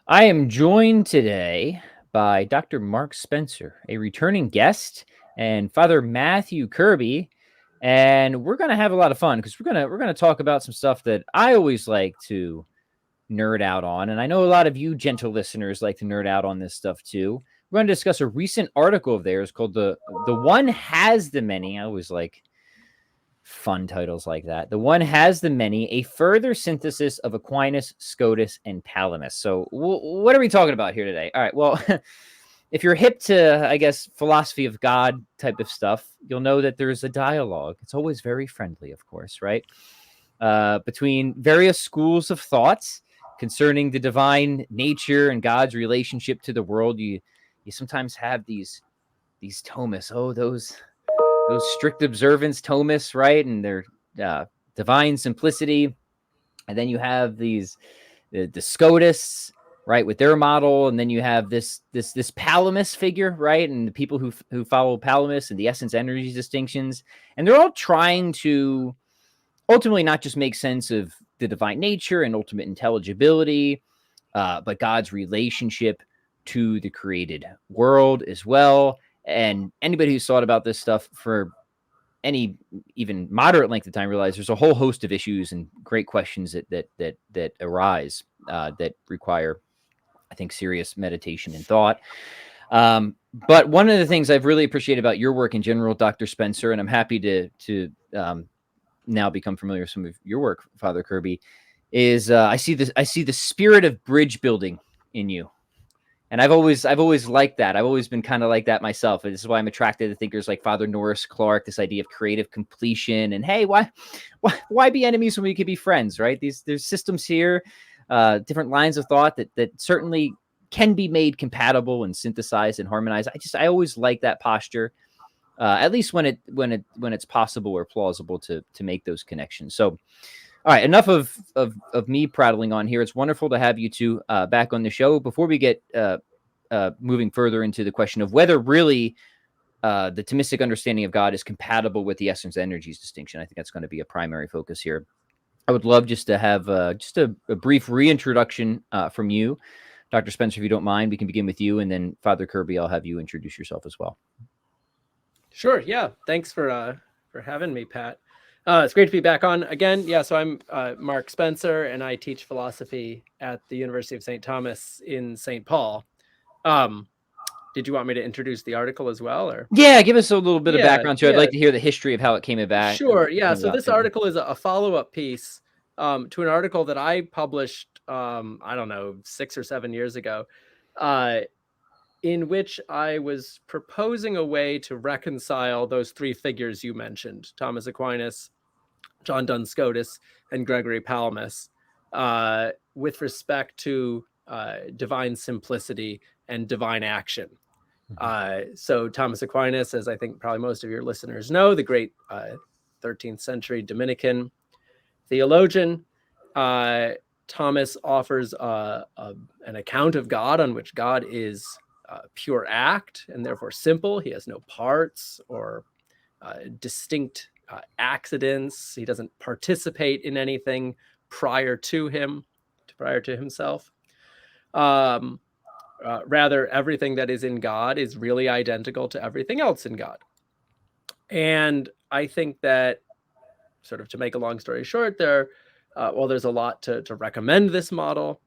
I am joined today by Dr. Mark Spencer, a returning guest, and Father Matthew Kirby, and we're gonna have a lot of fun because we're gonna talk about some stuff that I always like to nerd out on, and I know a lot of you gentle listeners like to nerd out on this stuff too. We're going to discuss a recent article of theirs called "The One Has the Many." I always like fun titles like that. The One Has the Many, a further synthesis of Aquinas, Scotus, and Palamas. So what are we talking about here today? All right, well, if you're hip to, I guess, philosophy of God type of stuff, you'll know that there's a dialogue. It's always very friendly, of course, right? Between various schools of thoughts concerning the divine nature and God's relationship to the world. You sometimes have these Thomists. Oh, those strict observance Thomists, right? And their divine simplicity. And then you have the Scotus, right, with their model, and then you have this Palamas figure, right, and the people who follow Palamas and the essence energy distinctions, and they're all trying to ultimately not just make sense of the divine nature and ultimate intelligibility, but God's relationship to the created world as well. And anybody who's thought about this stuff for any even moderate length of time realize there's a whole host of issues and great questions that arise that require, I think, serious meditation and thought. But one of the things I've really appreciated about your work in general, Dr. Spencer, and I'm happy to now become familiar with some of your work, Father Kirby, is I see the spirit of bridge building in you. And I've always liked that. I've always been kind of like that myself. And this is why I'm attracted to thinkers like Father Norris Clark, this idea of creative completion. And hey, why be enemies when we could be friends, right? There's systems here, different lines of thought that certainly can be made compatible and synthesized and harmonized. I always like that posture, at least when it's possible or plausible to make those connections. So, all right, enough of me prattling on here. It's wonderful to have you two back on the show. Before we get moving further into the question of whether really the Thomistic understanding of God is compatible with the essence energies distinction, I think that's going to be a primary focus here. I would love just to have just a brief reintroduction from you, Dr. Spencer, if you don't mind. We can begin with you, and then Father Kirby, I'll have you introduce yourself as well. Sure. Yeah. Thanks for having me, Pat. It's great to be back on again. Yeah. So I'm Mark Spencer, and I teach philosophy at the University of St. Thomas in St. Paul. Did you want me to introduce the article as well, or? Yeah, give us a little bit of background too. I'd like to hear the history of how it came about. Sure. Yeah. So this article is a follow-up piece to an article that I published, I don't know, 6 or 7 years ago, in which I was proposing a way to reconcile those three figures you mentioned, Thomas Aquinas, John Duns Scotus, and Gregory Palamas, with respect to divine simplicity and divine action. So Thomas Aquinas, as I think probably most of your listeners know, the great 13th century Dominican theologian, Thomas offers an account of God on which God is pure act and therefore simple. He has no parts or distinct accidents. He doesn't participate in anything prior to himself. Rather, everything that is in God is really identical to everything else in God. And I think that, sort of to make a long story short, there's a lot to recommend this model.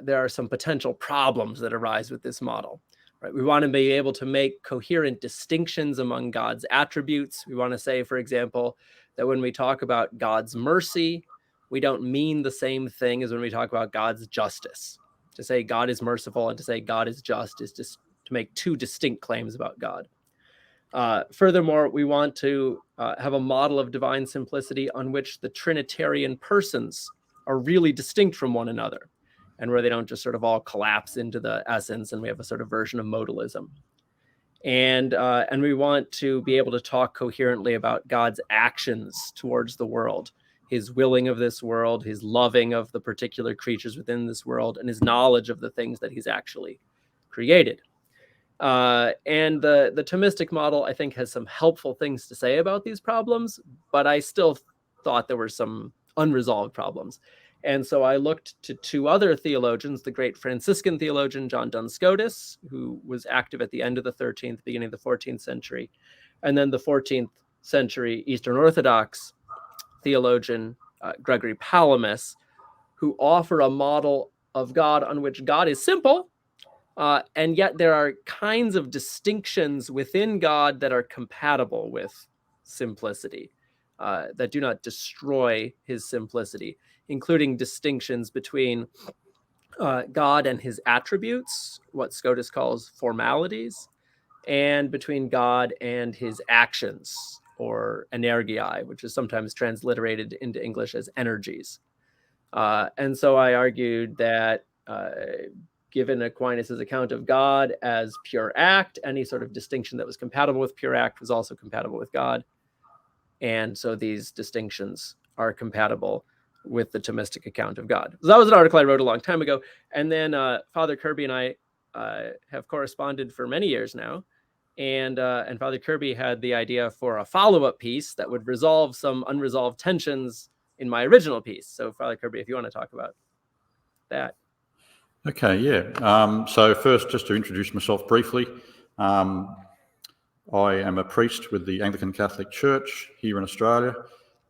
There are some potential problems that arise with this model. Right? We want to be able to make coherent distinctions among God's attributes. We want to say, for example, that when we talk about God's mercy, we don't mean the same thing as when we talk about God's justice. To say God is merciful and to say God is just is just to make two distinct claims about God. Furthermore, we want to have a model of divine simplicity on which the Trinitarian persons are really distinct from one another, and where they don't just sort of all collapse into the essence and we have a sort of version of modalism. And we want to be able to talk coherently about God's actions towards the world, his willing of this world, his loving of the particular creatures within this world, and his knowledge of the things that he's actually created. And the Thomistic model, I think, has some helpful things to say about these problems, but I still thought there were some unresolved problems. And so I looked to two other theologians, the great Franciscan theologian John Duns Scotus, who was active at the end of the 13th, beginning of the 14th century, and then the 14th century Eastern Orthodox theologian Gregory Palamas, who offer a model of God on which God is simple, and yet there are kinds of distinctions within God that are compatible with simplicity, that do not destroy his simplicity, including distinctions between God and his attributes, what Scotus calls formalities, and between God and his actions, or energiae, which is sometimes transliterated into English as energies. And so I argued that given Aquinas' account of God as pure act, any sort of distinction that was compatible with pure act was also compatible with God. And so these distinctions are compatible with the Thomistic account of God. So that was an article I wrote a long time ago. And then Father Kirby and I have corresponded for many years now. And Father Kirby had the idea for a follow-up piece that would resolve some unresolved tensions in my original piece. So Father Kirby, if you want to talk about that. Okay, yeah. So first, just to introduce myself briefly, I am a priest with the Anglican Catholic Church here in Australia,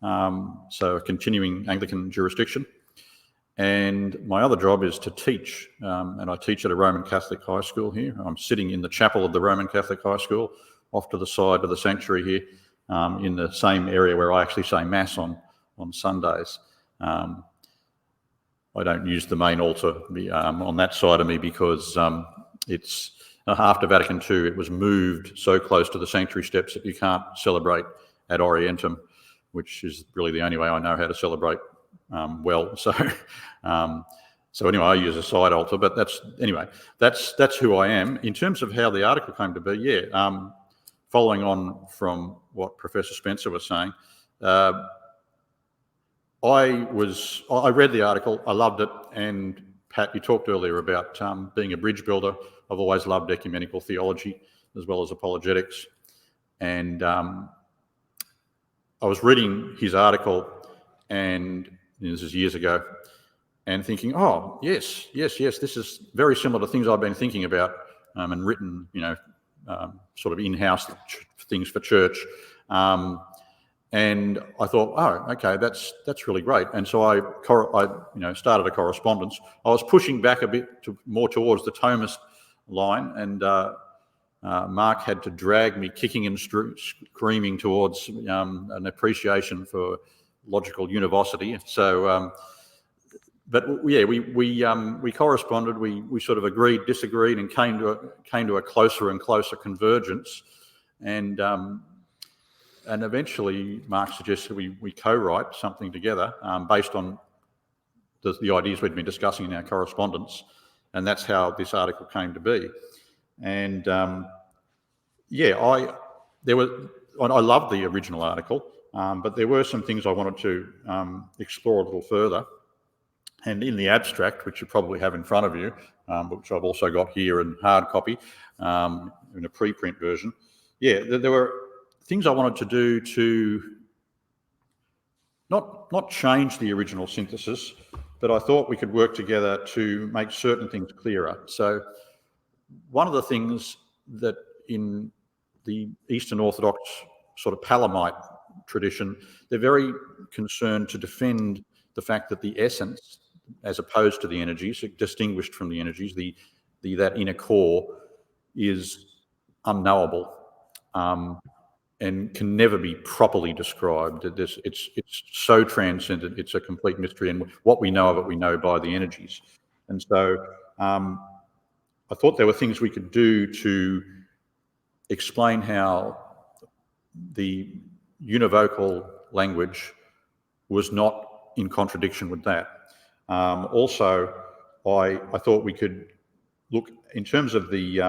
so a continuing Anglican jurisdiction. And my other job is to teach, and I teach at a Roman Catholic high school here. I'm sitting in the chapel of the Roman Catholic high school, off to the side of the sanctuary here, in the same area where I actually say Mass on Sundays. I don't use the main altar on that side of me because it's after Vatican II, it was moved so close to the sanctuary steps that you can't celebrate ad orientem, which is really the only way I know how to celebrate well. So anyway, I use a side altar, but that's who I am. In terms of how the article came to be, following on from what Professor Spencer was saying, I read the article, I loved it, and Pat, you talked earlier about being a bridge builder. I've always loved ecumenical theology as well as apologetics, and I was reading his article, and this is years ago, and thinking, oh, yes, this is very similar to things I've been thinking about and written, sort of in-house things for church. And I thought, oh, okay, that's really great. And so I started a correspondence. I was pushing back a bit more towards the Thomist line, and Mark had to drag me kicking and screaming towards an appreciation for logical univocity. So, but yeah, we corresponded. We sort of agreed, disagreed, and came to a closer and closer convergence, and eventually, Mark suggested we co-write something together based on the ideas we'd been discussing in our correspondence, and that's how this article came to be. And I loved the original article, but there were some things I wanted to explore a little further. And in the abstract, which you probably have in front of you, which I've also got here in hard copy, in a preprint version, there were things I wanted to do to not change the original synthesis, but I thought we could work together to make certain things clearer. So one of the things that in the Eastern Orthodox sort of Palamite tradition, they're very concerned to defend the fact that the essence, as opposed to the energies, distinguished from the energies, that inner core is unknowable. And can never be properly described. It's so transcendent, it's a complete mystery, and what we know of it, we know by the energies. And so I thought there were things we could do to explain how the univocal language was not in contradiction with that. Also, I thought we could look, in terms of the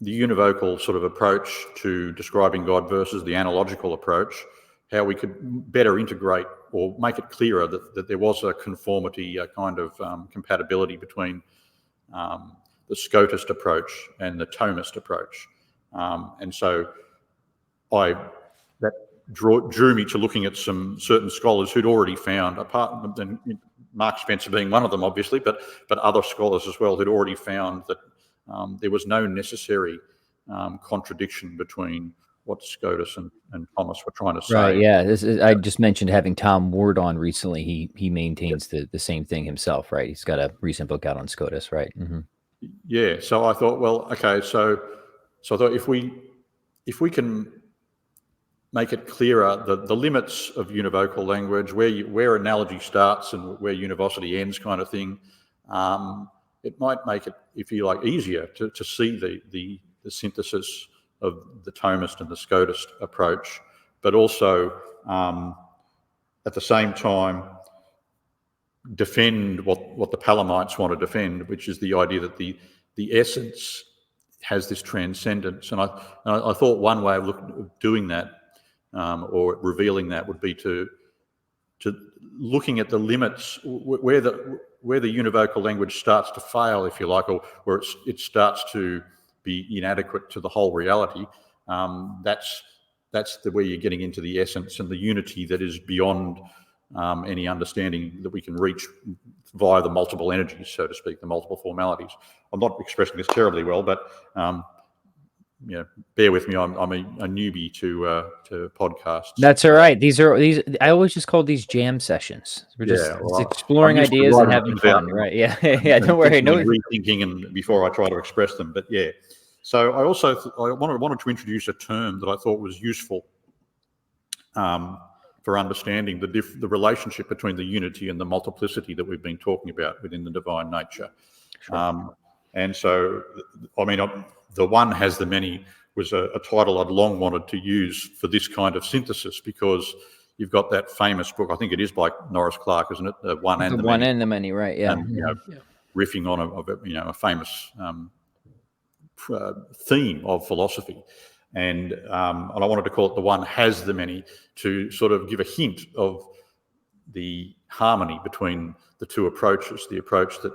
univocal sort of approach to describing God versus the analogical approach, how we could better integrate or make it clearer that there was a conformity, a kind of compatibility between the Scotist approach and the Thomist approach. And so that drew me to looking at some certain scholars who'd already found, apart from Mark Spencer being one of them, obviously, but other scholars as well who'd already found that there was no necessary contradiction between what Scotus and Thomas were trying to say. Right. Yeah. I just mentioned having Tom Ward on recently. He maintains the same thing himself, right? He's got a recent book out on Scotus, right? Mm-hmm. Yeah. So I thought, well, okay. So I thought if we can make it clearer, the limits of univocal language, where analogy starts and where univocity ends, kind of thing, it might make it, if you like, easier to see the synthesis of the Thomist and the Scotist approach, but also at the same time defend what the Palamites want to defend, which is the idea that the essence has this transcendence. And I thought one way of doing that or revealing that would be to looking at the limits where the univocal language starts to fail, if you like, or where it starts to be inadequate to the whole reality. That's where you're getting into the essence and the unity that is beyond any understanding that we can reach via the multiple energies, so to speak, the multiple formalities. I'm not expressing this terribly well, but bear with me. I'm a newbie to podcasts. That's all right. These I always just call these jam sessions. We're just exploring ideas and having fun, right? Yeah, yeah. Don't worry. No rethinking and before I try to express them, but yeah. So I also wanted to introduce a term that I thought was useful for understanding the relationship between the unity and the multiplicity that we've been talking about within the divine nature. Sure. And so, I mean, the one has the many was a title I'd long wanted to use for this kind of synthesis, because you've got that famous book, I think it is by Norris Clark, isn't it? The One and the Many. One and the Many, right? Yeah. And, riffing on a famous theme of philosophy. And I wanted to call it The One Has the Many, to sort of give a hint of the harmony between the two approaches, the approach that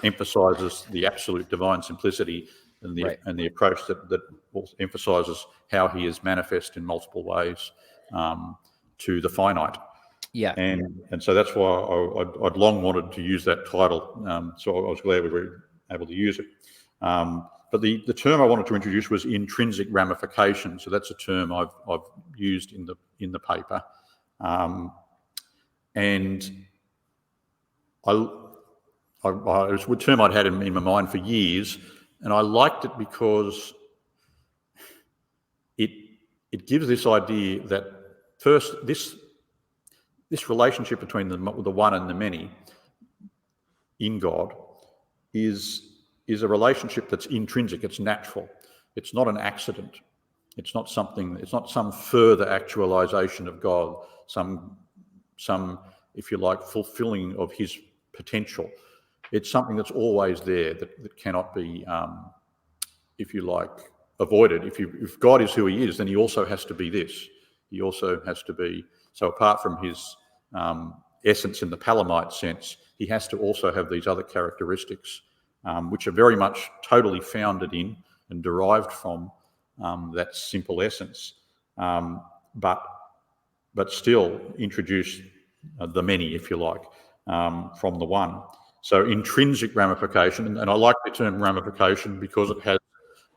emphasises the absolute divine simplicity and the approach that emphasises how he is manifest in multiple ways to the finite. Yeah. And so that's why I'd long wanted to use that title. So I was glad we were able to use it. But the term I wanted to introduce was intrinsic ramification. So that's a term I've used in the paper, and it was a term I'd had in my mind for years, and I liked it because it gives this idea that first this relationship between the one and the many in God is a relationship that's intrinsic, it's natural, it's not an accident, it's not some further actualization of God, some if you like fulfilling of his potential. It's something that's always there, that cannot be if you like avoided. If God is who he is, then he also has to be this. He also has to be, so apart from his essence in the Palamite sense, he has to also have these other characteristics which are very much totally founded in and derived from that simple essence, but still introduce the many, if you like, from the one. So intrinsic ramification, and I like the term ramification because it has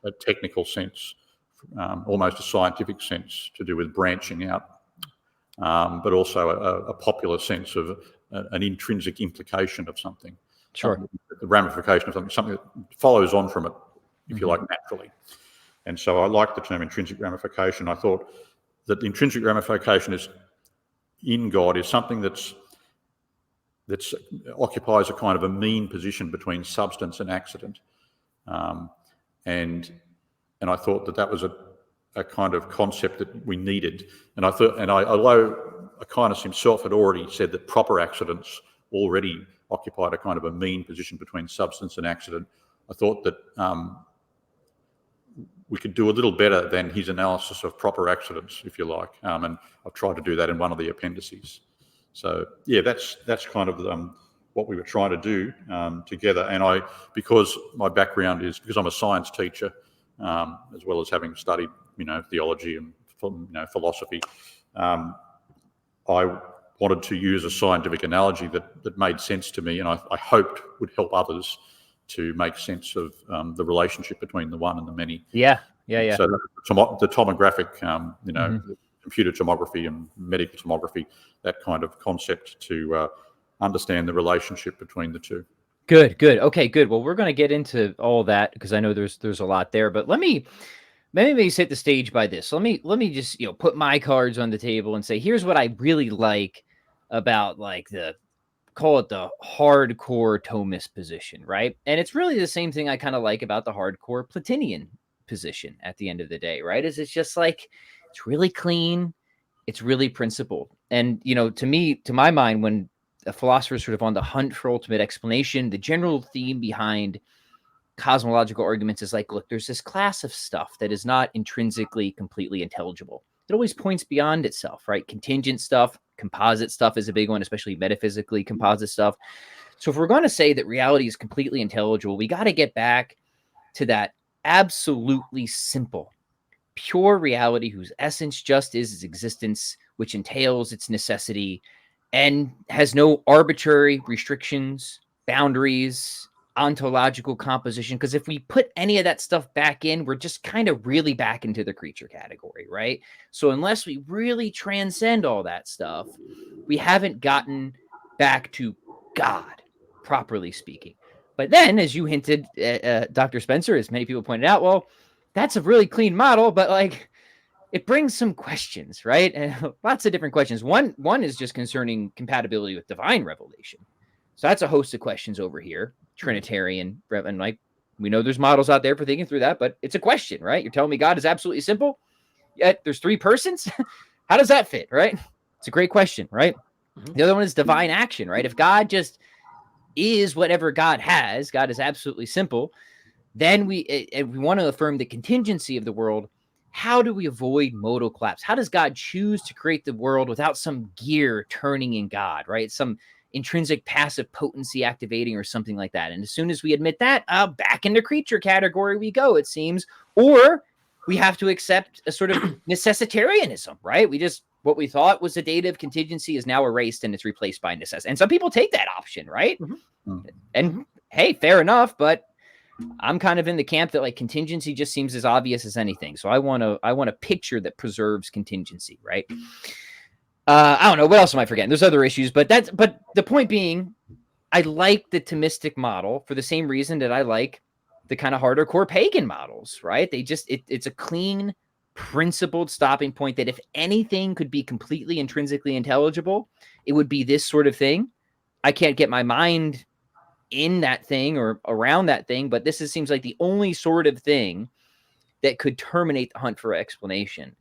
a technical sense, almost a scientific sense, to do with branching out, but also a popular sense of an intrinsic implication of something. Sure. The ramification of something that follows on from it, if you like, naturally. And so I like the term intrinsic ramification. I thought that the intrinsic ramification is in God is something that occupies a kind of a mean position between substance and accident, and I thought that was a kind of concept that we needed. And although Aquinas himself had already said that proper accidents already occupied a kind of a mean position between substance and accident, I thought that we could do a little better than his analysis of proper accidents, if you like, and I've tried to do that in one of the appendices. So yeah, that's kind of what we were trying to do together. And because my background is, because I'm a science teacher, as well as having studied, theology and philosophy. I wanted to use a scientific analogy that made sense to me, and I hoped would help others to make sense of the relationship between the one and the many. Yeah. So the tomographic, computer tomography and medical tomography, that kind of concept to understand the relationship between the two. Good. Okay, good. Well, we're going to get into all that because I know there's a lot there, but let me set the stage by this. Let me just, put my cards on the table and say, here's what I really like about like call it the hardcore Thomist position, right? And it's really the same thing I kind of like about the hardcore Platinian position at the end of the day, right? Is it's just like, it's really clean. It's really principled. And, to my mind, when a philosopher is sort of on the hunt for ultimate explanation, the general theme behind cosmological arguments is like, look, there's this class of stuff that is not intrinsically completely intelligible. It always points beyond itself, right? Contingent stuff, composite stuff is a big one, especially metaphysically composite stuff. So if we're going to say that reality is completely intelligible, we got to get back to that absolutely simple, pure reality whose essence just is its existence, which entails its necessity and has no arbitrary restrictions, boundaries, ontological composition. Because if we put any of that stuff back in, we're just kind of really back into the creature category, right? So unless we really transcend all that stuff, we haven't gotten back to God, properly speaking. But then, as you hinted, Dr. Spencer, as many people pointed out, well, that's a really clean model, but like, it brings some questions, right? And lots of different questions. One is just concerning compatibility with divine revelation. So that's a host of questions over here, Trinitarian, and like, we know there's models out there for thinking through that, but it's a question, right? You're telling me God is absolutely simple, yet there's three persons? How does that fit, right? It's a great question, right? The other one is divine action, right? If God just is whatever God has, God is absolutely simple, then we want to affirm the contingency of the world. How do we avoid modal collapse? How does God choose to create the world without some gear turning in God, right? Some intrinsic passive potency activating or something like that. And as soon as we admit that, back into creature category we go, it seems. Or we have to accept a sort of necessitarianism, right? What we thought was a dative contingency is now erased and it's replaced by necessity. And some people take that option, right? And hey, fair enough, but I'm kind of in the camp that like contingency just seems as obvious as anything. So I want a picture that preserves contingency, right? I don't know. What else am I forgetting? There's other issues, but the point being, I like the Thomistic model for the same reason that I like the kind of harder core pagan models, right? It's a clean, principled stopping point that if anything could be completely intrinsically intelligible, it would be this sort of thing. I can't get my mind in that thing or around that thing, but this seems like the only sort of thing that could terminate the hunt for explanation.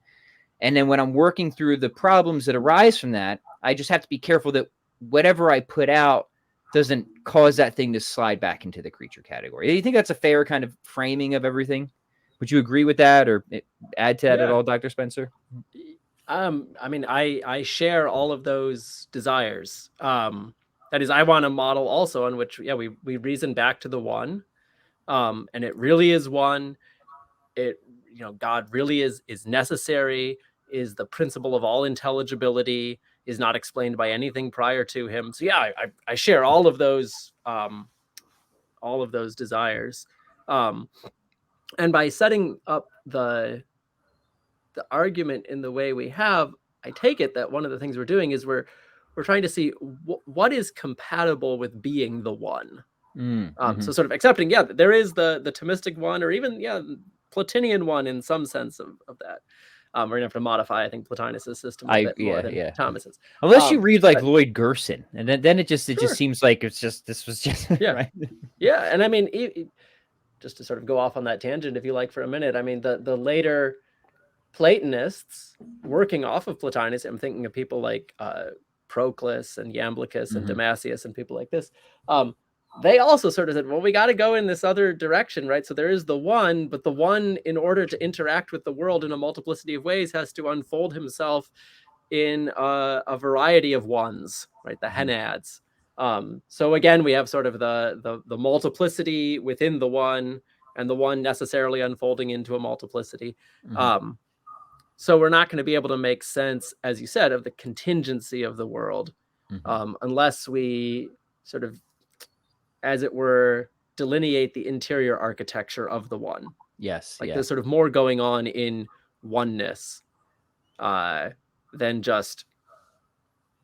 And then when I'm working through the problems that arise from that, I just have to be careful that whatever I put out doesn't cause that thing to slide back into the creature category. Do you think that's a fair kind of framing of everything? Would you agree with that or add to that at all, Dr. Spencer? I mean, I share all of those desires. That is, I want a model also on which, we reason back to the one, and it really is one. It, God really is necessary, is the principle of all intelligibility, is not explained by anything prior to him. So I share all of those desires, and by setting up the argument in the way we have, I take it that one of the things we're doing is we're trying to see what is compatible with being the one. So sort of accepting, there is the Thomistic one, or even, Platinian one in some sense of that. We're going to have to modify, I think, Plotinus' system a bit more than Thomas's. Unless you read like Lloyd Gerson, and then it just seems like this was just right. Yeah, and I mean, just to sort of go off on that tangent, if you like, for a minute, I mean, the later Platonists working off of Plotinus, I'm thinking of people like Proclus and Iamblichus and Damascus and people like this. They also sort of said, well, we got to go in this other direction, right? So there is the one, but the one, in order to interact with the world in a multiplicity of ways, has to unfold himself in a variety of ones, right? The henads. So again, we have sort of the multiplicity within the one, and the one necessarily unfolding into a multiplicity. So we're not going to be able to make sense, as you said, of the contingency of the world unless we sort of, as it were, delineate the interior architecture of the one. Yes. Like there's sort of more going on in oneness than just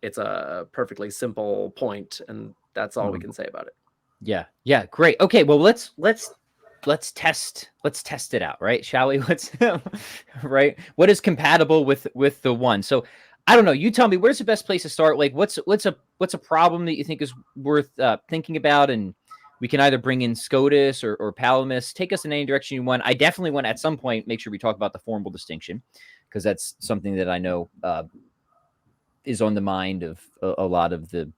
it's a perfectly simple point, and that's all we can say about it. Yeah. Yeah. Great. Okay. Well, let's test it out, right? Shall we? Right. What is compatible with the one? So I don't know. You tell me, where's the best place to start? Like what's a problem that you think is worth thinking about? And we can either bring in Scotus or Palamas. Take us in any direction you want. I definitely want at some point, make sure we talk about the formal distinction, because that's something that I know is on the mind of a lot of the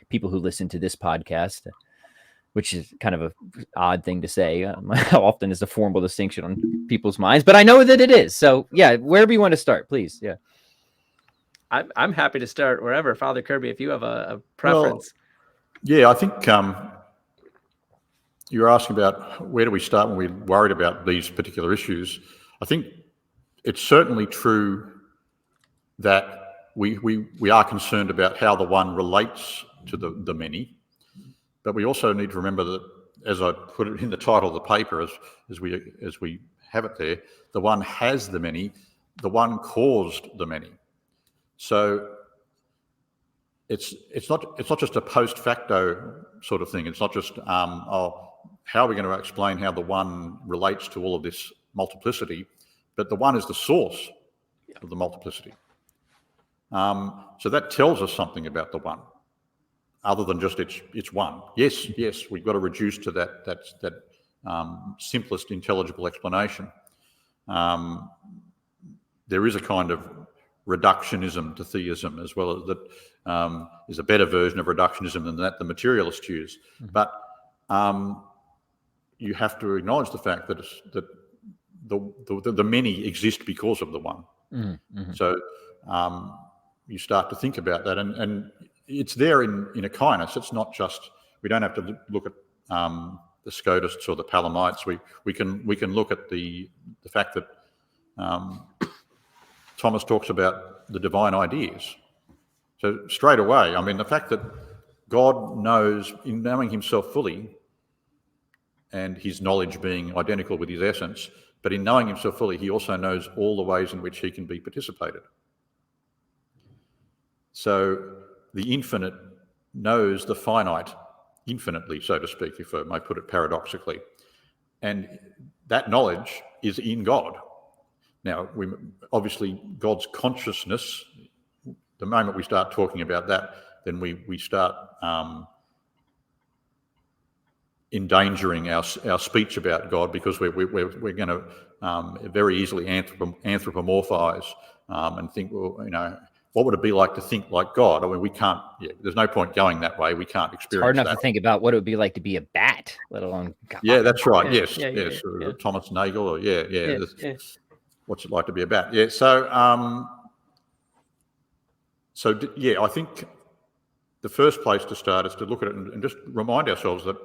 people who listen to this podcast, which is kind of a odd thing to say. How often is the formal distinction on people's minds? But I know that it is. So yeah, wherever you want to start, please. Yeah. I'm happy to start wherever. Father Kirby, if you have a preference. Well, yeah, I think you're asking about where do we start when we're worried about these particular issues. I think it's certainly true that we are concerned about how the one relates to the many, but we also need to remember that, as I put it in the title of the paper, as we have it there, the one has the many, the one caused the many. So it's not just a post facto sort of thing. It's not just how are we going to explain how the one relates to all of this multiplicity, but the one is the source of the multiplicity. So that tells us something about the one, other than just it's one. Yes, we've got to reduce to that simplest intelligible explanation. There is a kind of reductionism to theism as well, as that is a better version of reductionism than that the materialists use. But you have to acknowledge the fact that the many exist because of the one. So you start to think about that, and it's there in Aquinas. It's not just, we don't have to look at the Scotists or the Palamites. We can look at the fact that Thomas talks about the divine ideas. So straight away, I mean, the fact that God knows, in knowing himself fully, and his knowledge being identical with his essence, but in knowing himself fully, he also knows all the ways in which he can be participated. So the infinite knows the finite infinitely, so to speak, if I may put it paradoxically. And that knowledge is in God. Now, obviously, God's consciousness, the moment we start talking about that, then we start endangering our speech about God, because we're going to very easily anthropomorphize and think, well, you know, what would it be like to think like God? I mean, we can't. Yeah, there's no point going that way. We can't experience. It's hard enough that. to think about what it would be like to be a bat, let alone God. Yeah, that's right. Yeah, Yes. yeah. Thomas Nagel, or Yeah. What's it like to be a bat? Yeah. So I think the first place to start is to look at it and just remind ourselves that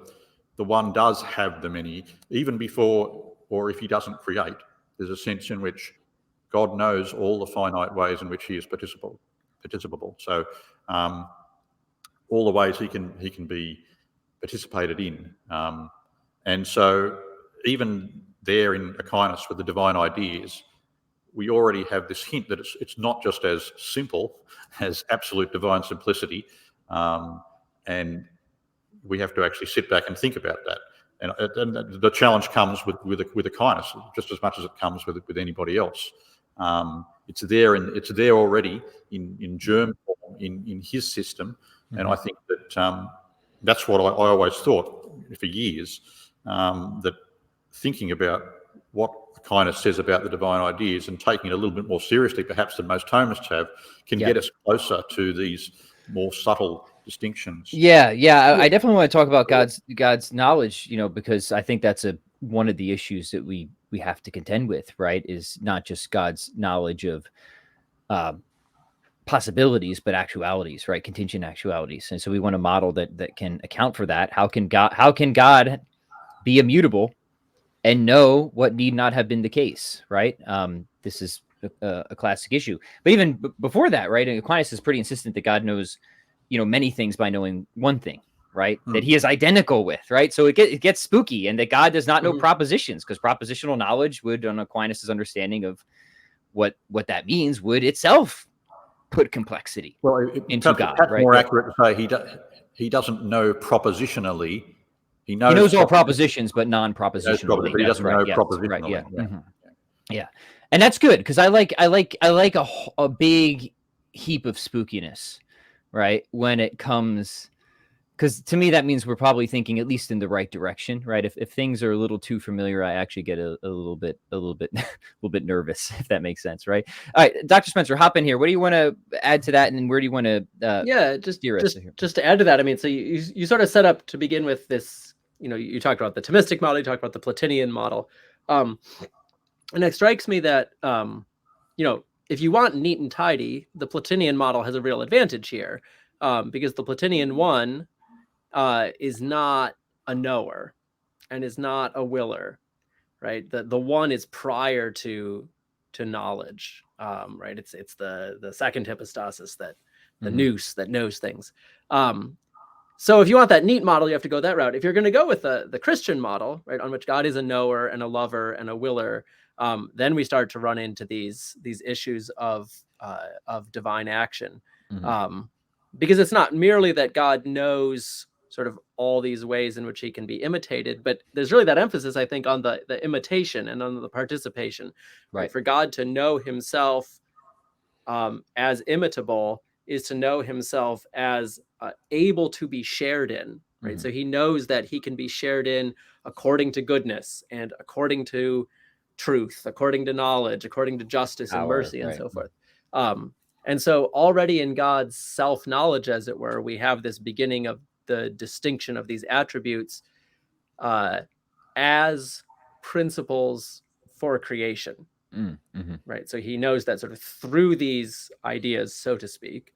the one does have the many, even before, or if he doesn't create. There's a sense in which God knows all the finite ways in which he is participable. So all the ways he can be participated in. And so even there in Aquinas with the divine ideas, we already have this hint that it's not just as simple as absolute divine simplicity, and we have to actually sit back and think about that. And the challenge comes with Aquinas just as much as it comes with anybody else. It's there already in germ form in his system, and I think that that's what I always thought for years, that thinking about what Aquinas says about the divine ideas and taking it a little bit more seriously, perhaps than most Thomists have, can get us closer to these more subtle distinctions. Yeah. I definitely want to talk about God's knowledge, because I think that's one of the issues that we have to contend with, right? Is not just God's knowledge of possibilities, but actualities, right? Contingent actualities. And so we want a model that can account for that. How can God be immutable and know what need not have been the case, right? This is a classic issue. But even before that, right? Aquinas is pretty insistent that God knows, many things by knowing one thing, right? That he is identical with, right? So it gets spooky, and that God does not know propositions, because propositional knowledge would, on Aquinas's understanding of what that means, would itself put complexity into God. Right? More accurate to say he doesn't know propositionally. He knows all propositions, but non-propositionally. But he doesn't know propositionally. Right, yeah. Yeah, and that's good, because I like a big heap of spookiness, right? When it comes, because to me that means we're probably thinking at least in the right direction, right? If things are a little too familiar, I actually get a little bit nervous, if that makes sense, right? All right, Dr. Spencer, hop in here. What do you want to add to that, and then where do you want to just to add to that? I mean, so you sort of set up to begin with this. You talked about the Thomistic model, you talked about the Platinian model. And it strikes me that, if you want neat and tidy, the Platinian model has a real advantage here, because the Platinian one is not a knower and is not a willer, right? The one is prior to knowledge, right? It's the second hypostasis, that the nous that knows things. So if you want that neat model, you have to go that route. If you're going to go with the Christian model, right, on which God is a knower and a lover and a willer, then we start to run into these issues of divine action, because it's not merely that God knows sort of all these ways in which he can be imitated, but there's really that emphasis, I think, on the imitation and on the participation. Right? For God to know himself as imitable is to know himself as able to be shared in, right? So he knows that he can be shared in according to goodness and according to truth, according to knowledge, according to justice and mercy, and so forth. And so already in God's self-knowledge, as it were, we have this beginning of the distinction of these attributes as principles for creation. Right. So he knows that sort of through these ideas, so to speak,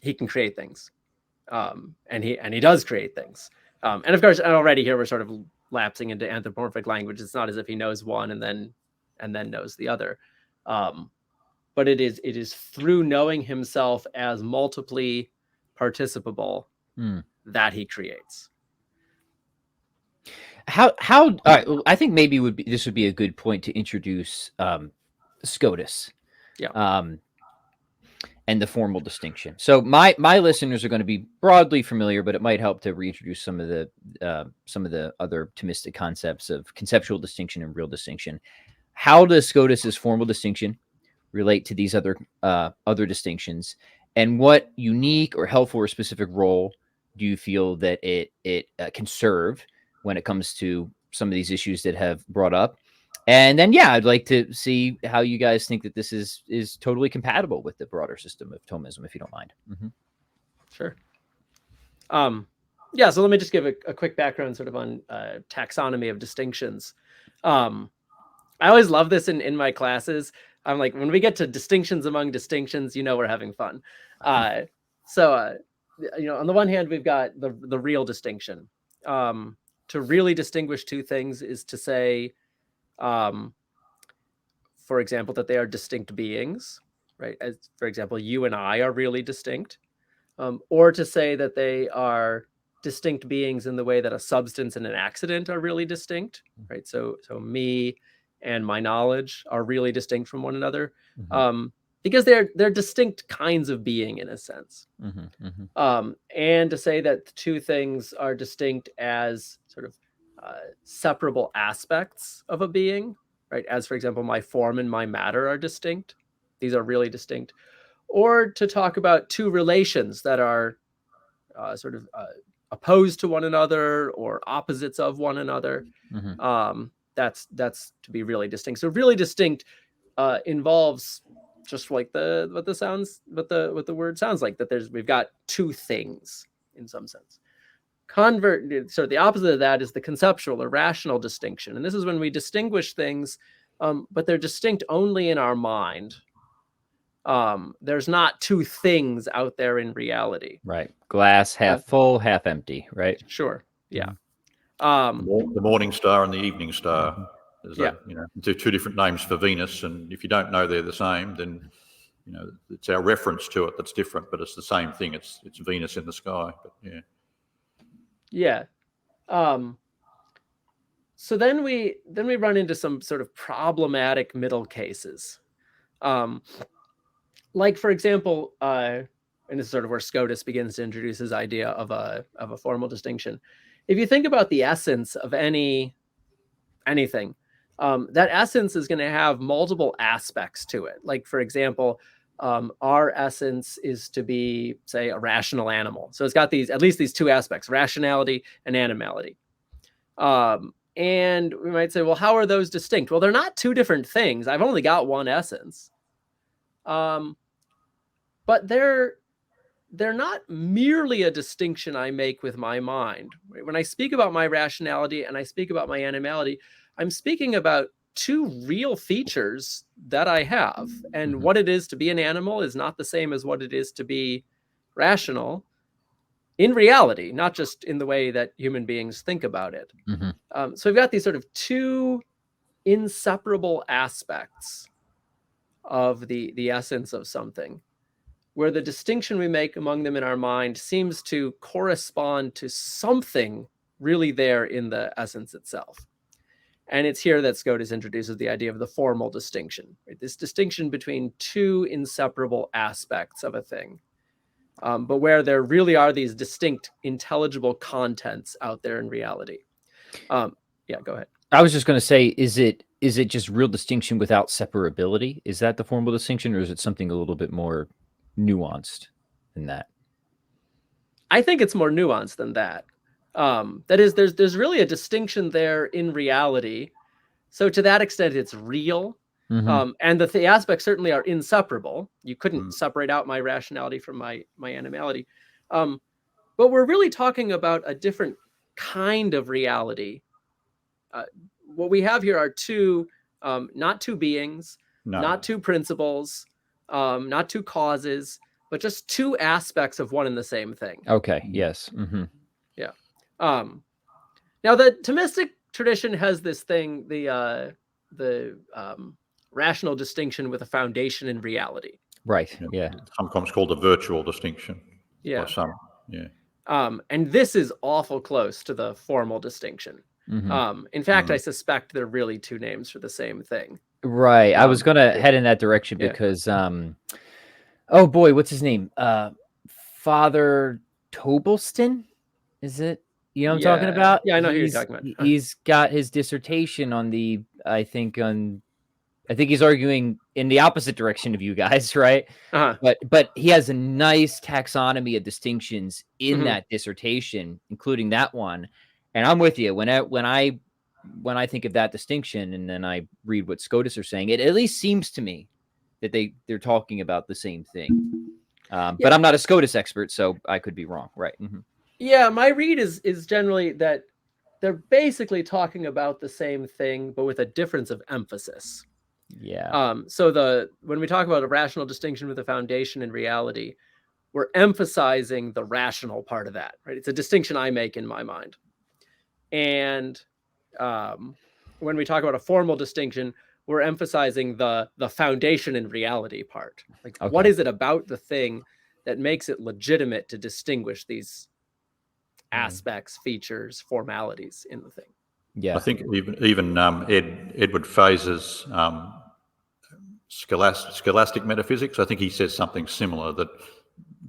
he can create things. And he does create things. And of course, already here we're sort of lapsing into anthropomorphic language. It's not as if he knows one and then knows the other. But it is through knowing himself as multiply participable that he creates. How all right, I think maybe this would be a good point to introduce Scotus. And the formal distinction. So my listeners are going to be broadly familiar, but it might help to reintroduce some of the other Thomistic concepts of conceptual distinction and real distinction. How does Scotus's formal distinction relate to these other distinctions, and what unique or helpful or specific role do you feel that it can serve when it comes to some of these issues that have brought up? And then, I'd like to see how you guys think that this is totally compatible with the broader system of Thomism, if you don't mind. Sure. So let me just give a quick background sort of on taxonomy of distinctions. I always love this in my classes. I'm like, when we get to distinctions among distinctions, we're having fun. So on the one hand, we've got the real distinction. To really distinguish two things is to say, for example, that they are distinct beings, right? As, for example, you and I are really distinct, or to say that they are distinct beings in the way that a substance and an accident are really distinct, right? So me and my knowledge are really distinct from one another, because they're distinct kinds of being in a sense. And to say that the two things are distinct as sort of separable aspects of a being, right? As, for example, my form and my matter are distinct. These are really distinct. Or to talk about two relations that are sort of opposed to one another or opposites of one another. That's to be really distinct. So really distinct involves just like what the word sounds like, that we've got two things in some sense. So the opposite of that is the conceptual or rational distinction. And this is when we distinguish things, but they're distinct only in our mind. There's not two things out there in reality. Right. Glass half full, half empty, right? Sure. Yeah. The morning star and the evening star. There's two different names for Venus, and if you don't know they're the same, then it's our reference to it that's different, but it's the same thing. It's Venus in the sky. But yeah. So then we run into some sort of problematic middle cases, like for example, and this is sort of where Scotus begins to introduce his idea of a formal distinction. If you think about the essence of anything, that essence is going to have multiple aspects to it. Like, for example, our essence is to be, say, a rational animal. So it's got at least these two aspects, rationality and animality. And we might say, well, how are those distinct? Well, they're not two different things. I've only got one essence. But they're not merely a distinction I make with my mind. When I speak about my rationality and I speak about my animality, I'm speaking about two real features that I have. And what it is to be an animal is not the same as what it is to be rational in reality, not just in the way that human beings think about it. So we've got these sort of two inseparable aspects of the essence of something, where the distinction we make among them in our mind seems to correspond to something really there in the essence itself. And it's here that Scotus introduces the idea of the formal distinction, right? This distinction between two inseparable aspects of a thing, but where there really are these distinct, intelligible contents out there in reality. Yeah, go ahead. I was just going to say, is it just real distinction without separability? Is that the formal distinction, or is it something a little bit more nuanced than that? I think it's more nuanced than that. That is, there's really a distinction there in reality. So to that extent, it's real. And the aspects certainly are inseparable. You couldn't separate out my rationality from my animality. But we're really talking about a different kind of reality. What we have here are two, not two beings, not two principles, not two causes, but just two aspects of one and the same thing. Okay. Yes. Yeah. Now the Thomistic tradition has this thing, the rational distinction with a foundation in reality. Right. Yeah. Sometimes called a virtual distinction. Yeah. Yeah. And this is awful close to the formal distinction. In fact, I suspect they're really two names for the same thing. Right. I was going to head in that direction because, oh boy, what's his name? Father Tobelston? Is it? You know what I'm talking about? Yeah, I know who you're talking about. He's got his dissertation on I think he's arguing in the opposite direction of you guys, right? But he has a nice taxonomy of distinctions in that dissertation, including that one. And I'm with you. When I think of that distinction, and then I read what Scotus are saying, it at least seems to me that they're talking about the same thing. But I'm not a Scotus expert, so I could be wrong. Right. Yeah, my read is generally that they're basically talking about the same thing, but with a difference of emphasis. Yeah. So when we talk about a rational distinction with a foundation in reality, we're emphasizing the rational part of that, right? It's a distinction I make in my mind. And when we talk about a formal distinction, we're emphasizing the foundation in reality part. Like, what is it about the thing that makes it legitimate to distinguish these aspects, features, formalities in the thing? Yeah, I think even Edward Fraser's scholastic metaphysics, I think he says something similar, that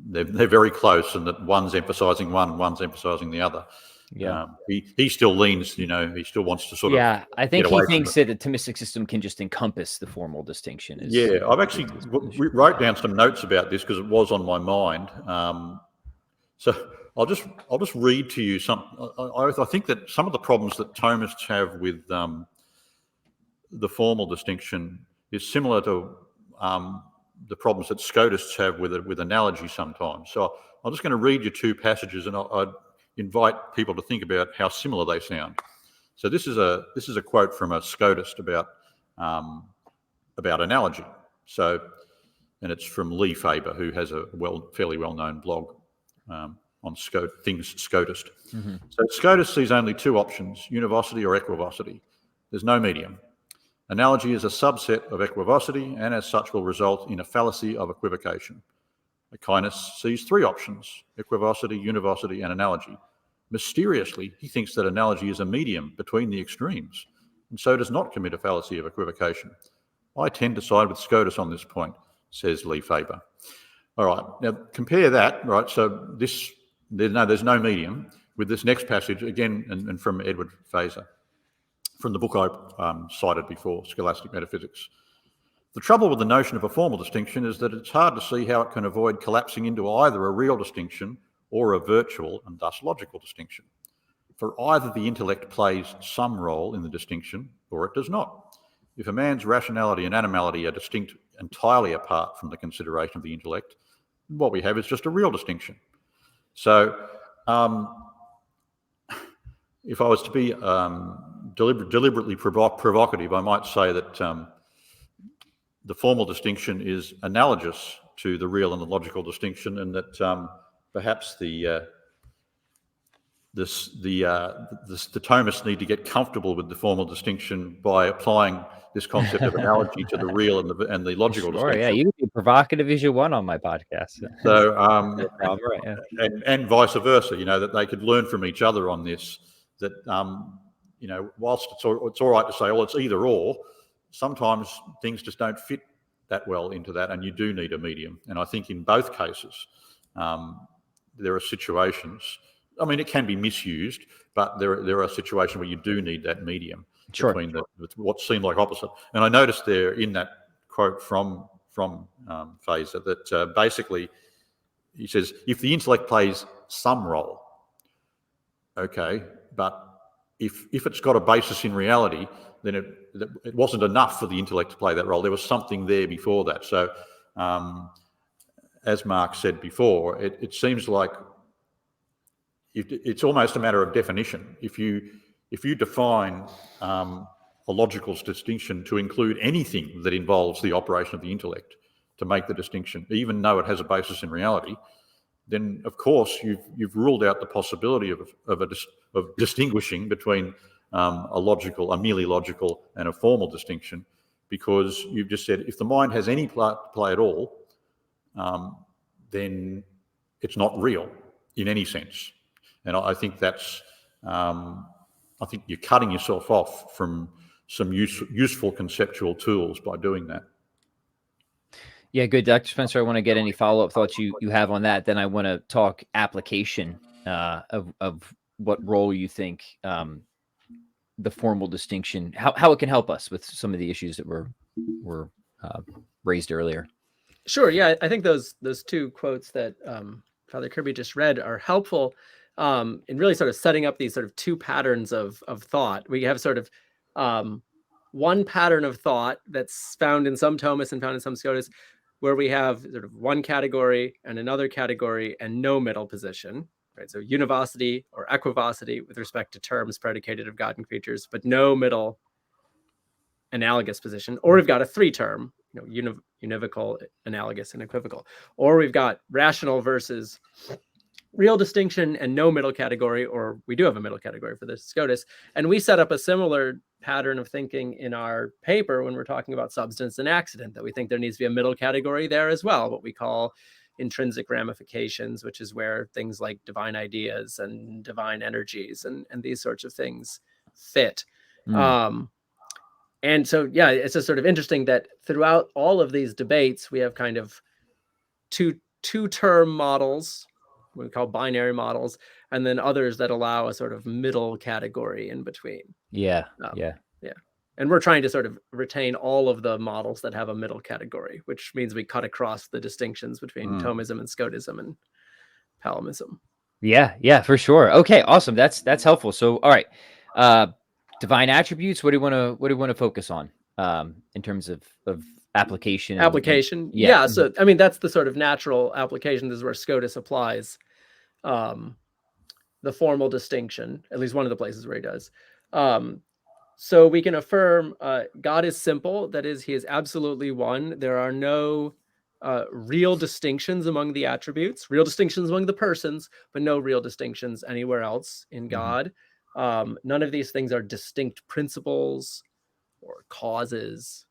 they're very close, and that one's emphasizing one and one's emphasizing the other. Yeah, he still leans, he still wants to sort of. Yeah, I think he thinks that the Thomistic system can just encompass the formal distinction. I've actually wrote down some notes about this because it was on my mind. So I'll just read to you some. I think that some of the problems that Thomists have with the formal distinction is similar to the problems that Scotists have with analogy sometimes. So I'm just going to read you two passages, and I'd invite people to think about how similar they sound. So this is a quote from a Scotist about analogy. So, and it's from Lee Faber, who has a fairly well-known blog on things Scotist. So Scotus sees only two options: univocity or equivocity. There's no medium. Analogy is a subset of equivocity, and as such will result in a fallacy of equivocation. Aquinas sees three options: equivocity, univocity, and analogy. Mysteriously, he thinks that analogy is a medium between the extremes, and so does not commit a fallacy of equivocation. I tend to side with Scotus on this point, says Lee Faber. All right, now compare that, right? So there's no medium with this next passage, again, and from Edward Fazer, from the book I cited before, Scholastic Metaphysics. The trouble with the notion of a formal distinction is that it's hard to see how it can avoid collapsing into either a real distinction or a virtual and thus logical distinction. For either the intellect plays some role in the distinction or it does not. If a man's rationality and animality are distinct entirely apart from the consideration of the intellect, what we have is just a real distinction. So if I was to be deliberately provocative, I might say that the formal distinction is analogous to the real and the logical distinction, and that perhaps the Thomists need to get comfortable with the formal distinction by applying this concept of analogy to the real and the logical distinction. Yeah, you can be provocative as you want on my podcast. So, No problem, right, yeah. and vice versa, that they could learn from each other on this. That whilst it's all right to say, well, it's either or, sometimes things just don't fit that well into that, and you do need a medium. And I think in both cases, there are situations. I mean, it can be misused, but there are situations where you do need that medium between what seem like opposite. And I noticed there in that quote from Fazer that basically he says, if the intellect plays some role, okay, but if it's got a basis in reality, then it wasn't enough for the intellect to play that role. There was something there before that. So, as Mark said before, it seems like it's almost a matter of definition. If you define a logical distinction to include anything that involves the operation of the intellect to make the distinction, even though it has a basis in reality, then of course you've ruled out the possibility of distinguishing between a merely logical and a formal distinction, because you've just said if the mind has any part to play at all, then it's not real in any sense. And I think that's I think you're cutting yourself off from some useful conceptual tools by doing that. Yeah, good. Dr. Spencer, I want to get any follow-up thoughts you have on that. Then I want to talk application of what role you think the formal distinction, how it can help us with some of the issues that were raised earlier. Sure. Yeah, I think those two quotes that Father Kirby just read are helpful in really sort of setting up these sort of two patterns of thought. We have sort of one pattern of thought that's found in some Thomists and found in some Scotus, where we have sort of one category and another category and no middle position, right? So univocity or equivocity with respect to terms predicated of God and creatures, but no middle analogous position. Or we've got a three-term, univocal, analogous, and equivocal. Or we've got rational versus real distinction and no middle category, or we do have a middle category for the Scotus. And we set up a similar pattern of thinking in our paper when we're talking about substance and accident, that we think there needs to be a middle category there as well, what we call intrinsic ramifications, which is where things like divine ideas and divine energies and these sorts of things fit. And so, yeah, it's just sort of interesting that throughout all of these debates, we have kind of two-term models, what we call binary models, and then others that allow a sort of middle category in between. Yeah. And we're trying to sort of retain all of the models that have a middle category, which means we cut across the distinctions between Thomism and Scotism and Palamism. Yeah, for sure. Okay, awesome. That's helpful. So, all right, divine attributes. What do you want to focus on in terms of application? Yeah. So, I mean, that's the sort of natural application. This is where Scotus applies the formal distinction, at least one of the places where he does. So we can affirm God is simple. That is, he is absolutely one. There are no real distinctions among the attributes, real distinctions among the persons, but no real distinctions anywhere else in God. None of these things are distinct principles or causes.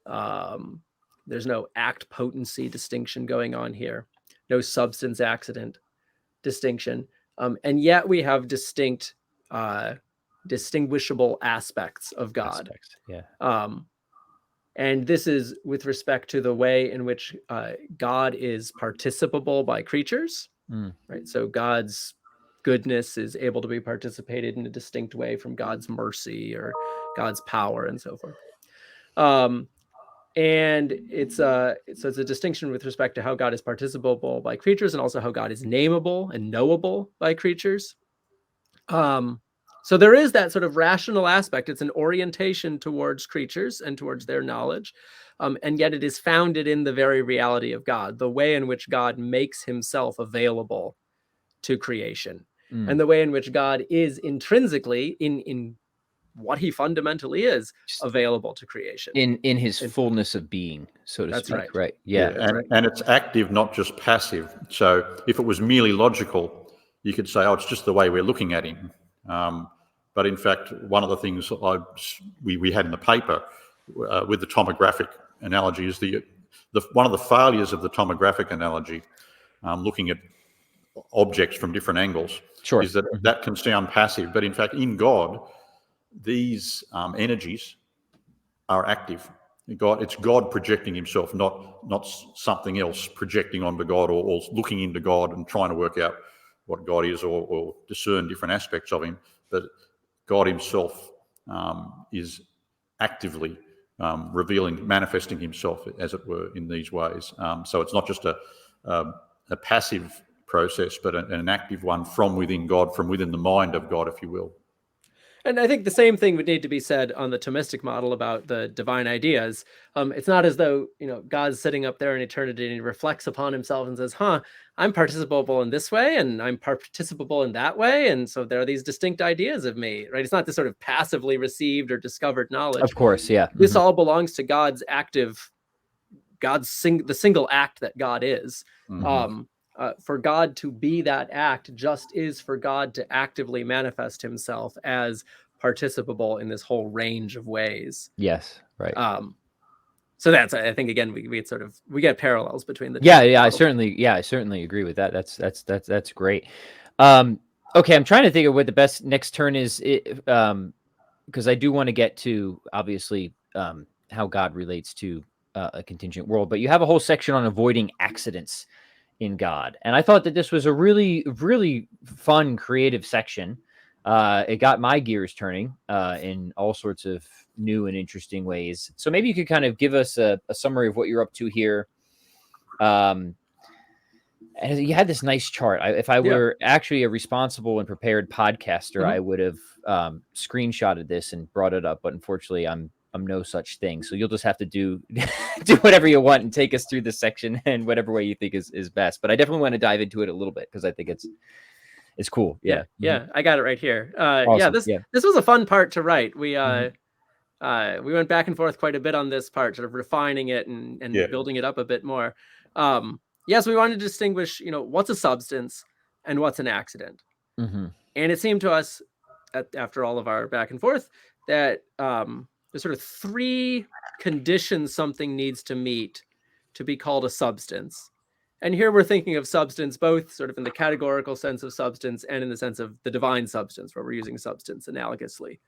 There's no act potency distinction going on here, no substance accident distinction. And yet we have distinct, distinguishable aspects of God. And this is with respect to the way in which God is participable by creatures, right? So God's goodness is able to be participated in a distinct way from God's mercy or God's power and so forth. And it's a distinction with respect to how God is participable by creatures and also how God is nameable and knowable by creatures. So there is that sort of rational aspect. It's an orientation towards creatures and towards their knowledge. And yet it is founded in the very reality of God, the way in which God makes himself available to creation, and the way in which God is intrinsically in what he fundamentally is available to creation in his fullness of being, so to speak. Right. And it's active, not just passive. So if it was merely logical, you could say, oh, it's just the way we're looking at him. But in fact, one of the things we had in the paper with the tomographic analogy is one of the failures of the tomographic analogy, looking at objects from different angles, is that can sound passive. But in fact, in God, these energies are active. It's God projecting himself, not something else projecting onto God or looking into God and trying to work out what God is or discern different aspects of him. But God himself is actively revealing, manifesting himself, as it were, in these ways. So it's not just a passive process, but an active one from within God, from within the mind of God, if you will. And I think the same thing would need to be said on the Thomistic model about the divine ideas. It's not as though, God's sitting up there in eternity and he reflects upon himself and says, I'm participable in this way and I'm participable in that way. And so there are these distinct ideas of me, right? It's not this sort of passively received or discovered knowledge. Of course, yeah. This all belongs to the single act that God is. For God to be that act just is for God to actively manifest himself as participable in this whole range of ways. Yes, right. So that's, I think, again, we get parallels between the two. I certainly agree with that. That's great. Okay, I'm trying to think of what the best next turn is, because I do want to get to obviously how God relates to a contingent world, but you have a whole section on avoiding accidents in God. And I thought that this was a really, really fun, creative section. It got my gears turning in all sorts of new and interesting ways. So maybe you could kind of give us a summary of what you're up to here. And you had this nice chart. If I were actually a responsible and prepared podcaster, I would have screenshotted this and brought it up. But unfortunately, I'm no such thing. So you'll just have to do whatever you want and take us through this section in whatever way you think is best. But I definitely want to dive into it a little bit because I think it's cool. Yeah. I got it right here. Awesome. This was a fun part to write. We went back and forth quite a bit on this part, sort of refining it and building it up a bit more. Yes, we wanted to distinguish, what's a substance and what's an accident. And it seemed to us, after all of our back and forth, that there's sort of three conditions something needs to meet to be called a substance. And here we're thinking of substance both sort of in the categorical sense of substance and in the sense of the divine substance, where we're using substance analogously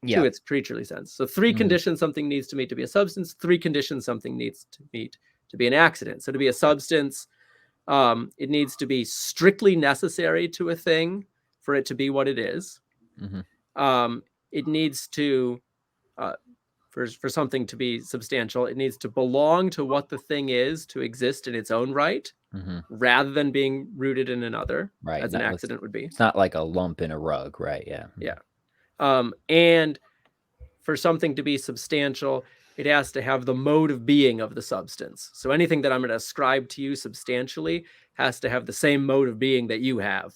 to its creaturely sense. So three conditions something needs to meet to be a substance, three conditions something needs to meet to be an accident. So to be a substance, it needs to be strictly necessary to a thing for it to be what it is. It needs to, for something to be substantial, it needs to belong to what the thing is to exist in its own right, rather than being rooted in another, as an accident would be. It's not like a lump in a rug, right? Yeah. And for something to be substantial, it has to have the mode of being of the substance. So anything that I'm going to ascribe to you substantially has to have the same mode of being that you have.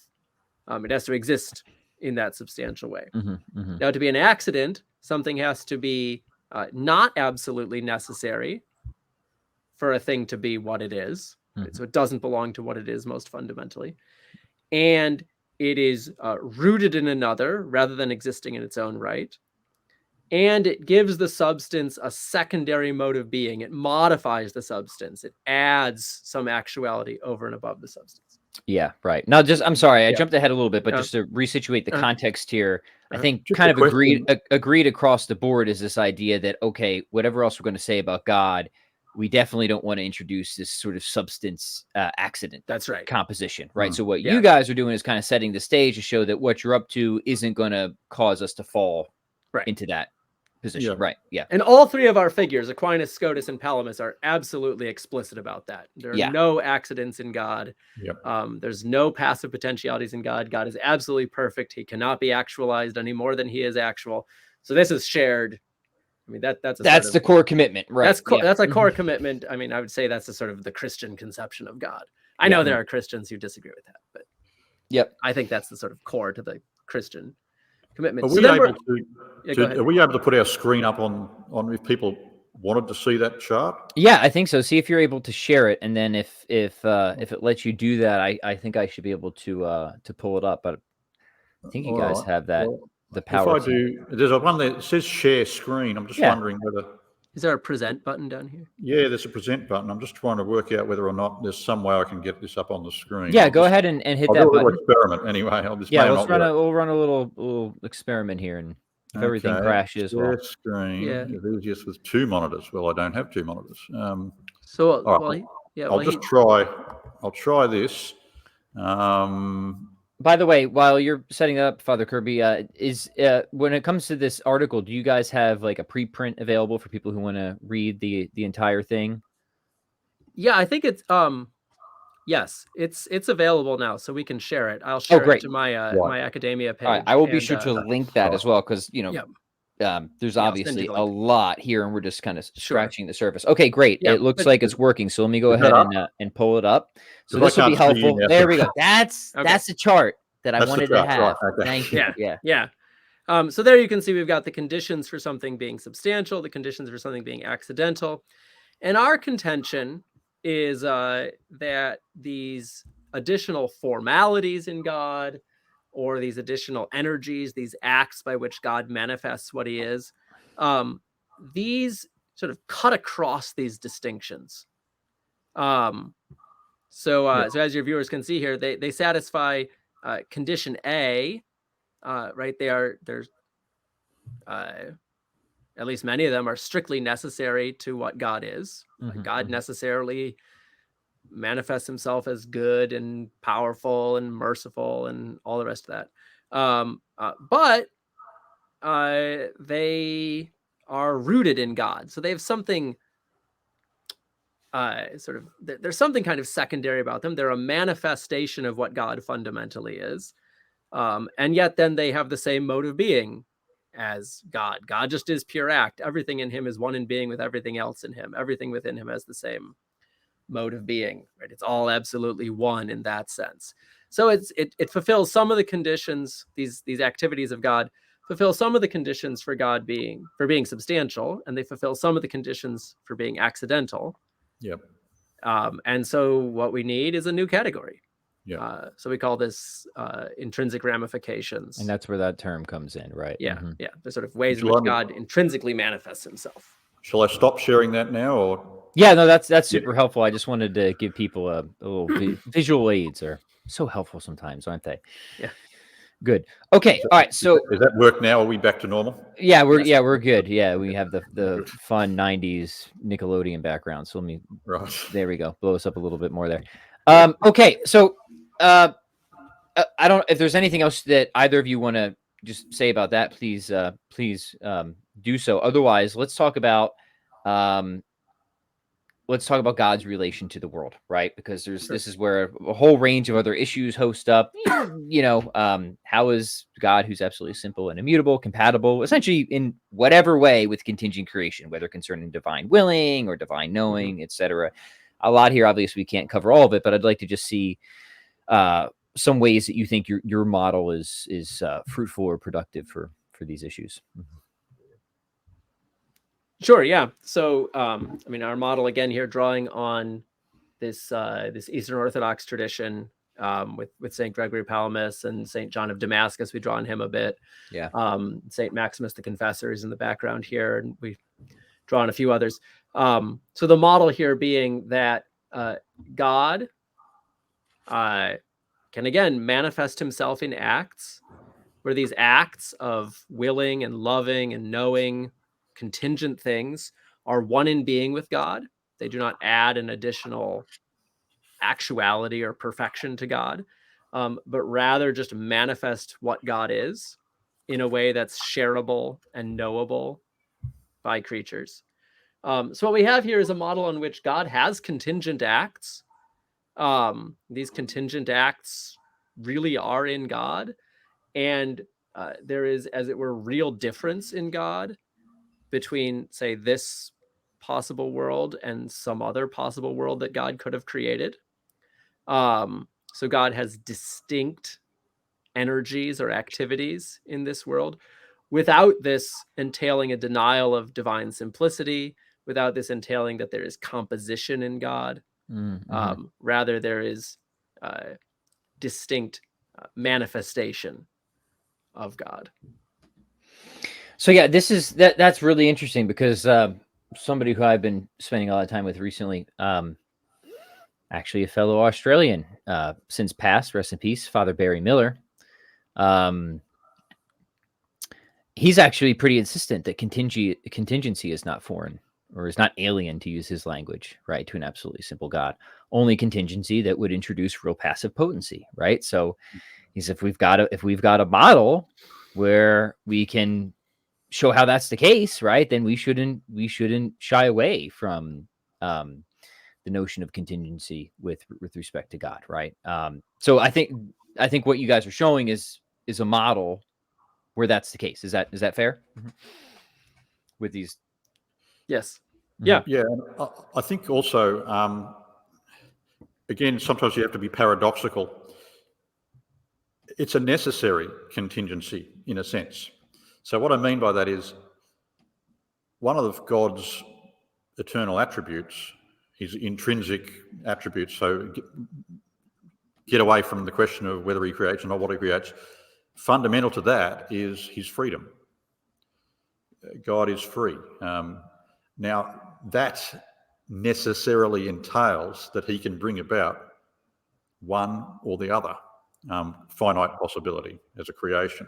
It has to exist in that substantial way. Now, to be an accident, something has to be not absolutely necessary for a thing to be what it is. Right? So it doesn't belong to what it is most fundamentally. And it is rooted in another rather than existing in its own right. and it gives the substance a secondary mode of being. It modifies the substance. It adds some actuality over and above the substance. Yeah, right. Now, I'm sorry, I Yeah. jumped ahead a little bit, but Uh, just to resituate the uh, context here, I think Just kind a of agreed question. agreed across the board is this idea that, okay, whatever else we're going to say about God, we definitely don't want to introduce this sort of substance accident That's right. composition, right? Mm. So what Yeah. you guys are doing is kind of setting the stage to show that what you're up to isn't going to cause us to fall Right. into that position, Yeah. right? Yeah. And all three of our figures, Aquinas, Scotus, and Palamas, are absolutely explicit about that. There are Yeah. no accidents in God. Yep. There's no passive potentialities in God. God is absolutely perfect. He cannot be actualized any more than he is actual. So this is shared. I mean, that's the core commitment, right? That's a core commitment. I mean, I would say that's the sort of the Christian conception of God. I Yeah. know there are Christians who disagree with that, but Yep. I think that's the sort of core to the Christian commitment. Are So we then able yeah, go ahead. are we able to put our screen up on if people wanted to see that chart? Yeah, I think so. See if you're able to share it, and then if it lets you do that, I think I should be able to pull it up. But I think you All guys right. have that Well, the if power. I do, there's a one that says share screen. I'm just Yeah. wondering whether. Is there a present button down here? Yeah, there's a present button. I'm just trying to work out whether or not there's some way I can get this up on the screen. Yeah, I'll go just- ahead and hit I'll that do a little button. experiment anyway. This Yeah, may let's not work. we'll run a little experiment here, and if everything Okay, crashes, share well, screen. Yeah. It's easiest with two monitors. Well, I don't have two monitors. So, all right, well, yeah, I'll well, just try. I'll try this. by the way, while you're setting up, Father Kirby, is when it comes to this article, do you guys have like a preprint available for people who want to read the entire thing? yeah, I think it's yes, it's available now, so we can share it. I'll share it great. to my Right. my academia page. All right, I will be and, sure to link that as well, because Yeah. there's Yeah, I'll obviously send you the a link. lot here, and we're just kind of Sure. scratching the surface. Okay, great. Yeah, It looks but- like it's working. So let me go Is that ahead and pull it up. So Because this will I be can't see you helpful. now, There so- we go. That's Okay. the chart that I That's the wanted to chart, have. right, okay. Thank you. Yeah. Yeah. Yeah. So there you can see we've got the conditions for something being substantial, the conditions for something being accidental. And our contention is that these additional formalities in God, or these additional energies, these acts by which God manifests what he is, these sort of cut across these distinctions. So as your viewers can see here, they satisfy condition A, right? There's at least many of them are strictly necessary to what God is. God necessarily manifests himself as good and powerful and merciful and all the rest of that. But they are rooted in God. So they have something there's something kind of secondary about them. They're a manifestation of what God fundamentally is. And yet then they have the same mode of being as God. God just is pure act. Everything in him is one in being with everything else in him. Everything within him has the same mode of being, right? It's all absolutely one in that sense. So it fulfills some of the conditions, these activities of God fulfill some of the conditions for God being substantial, and they fulfill some of the conditions for being accidental. Yep. And so what we need is a new category. Yeah. So we call this intrinsic ramifications. And that's where that term comes in, right? Yeah. Yeah. There's sort of ways in Would you which like God intrinsically manifests himself. Shall I stop sharing that now, or? Yeah, no, that's super helpful. I just wanted to give people a little visual aids are so helpful sometimes, aren't they? Yeah. Good. Okay. All right. So Does that work now? Are we back to normal? yeah, we're good. Yeah, we have the fun '90s Nickelodeon background. So let me. Right. There we go. Blow us up a little bit more there. Okay. So I don't. If there's anything else that either of you want to just say about that, please do so. Otherwise, let's talk about God's relation to the world, right? Because this is where a whole range of other issues host up. How is God, who's absolutely simple and immutable, compatible, essentially in whatever way with contingent creation, whether concerning divine willing or divine knowing, etc. A lot here, obviously, we can't cover all of it, but I'd like to just see some ways that you think your model is fruitful or productive for these issues. Sure. Yeah. So, our model again here, drawing on this Eastern Orthodox tradition, with St. Gregory Palamas and St. John of Damascus. We draw on him a bit. Yeah. St. Maximus the Confessor is in the background here, and we draw on a few others. So the model here being that God can again manifest himself in acts, where these acts of willing and loving and knowing contingent things are one in being with God. They do not add an additional actuality or perfection to God, but rather just manifest what God is in a way that's shareable and knowable by creatures. So what we have here is a model in which God has contingent acts. These contingent acts really are in God, and there is, as it were, real difference in God between, say, this possible world and some other possible world that God could have created. So God has distinct energies or activities in this world without this entailing a denial of divine simplicity, without this entailing that there is composition in God. Rather, there is distinct manifestation of God. So yeah, that's really interesting because somebody who I've been spending a lot of time with recently, actually a fellow Australian, since passed, rest in peace, Father Barry Miller. He's actually pretty insistent that contingency is not foreign or is not alien, to use his language, right, to an absolutely simple God. Only contingency that would introduce real passive potency, right? So he's if we've got a model where we can show how that's the case, right, then we shouldn't shy away from the notion of contingency with respect to God, right? So I think what you guys are showing is a model where that's the case. Is that fair? With these, yes, yeah, yeah. I think also, again, sometimes you have to be paradoxical. It's a necessary contingency in a sense. So what I mean by that is, one of God's eternal attributes, his intrinsic attributes, so get away from the question of whether he creates or not what he creates. Fundamental to that is his freedom. God is free. Now, that necessarily entails that he can bring about one or the other, finite possibility as a creation.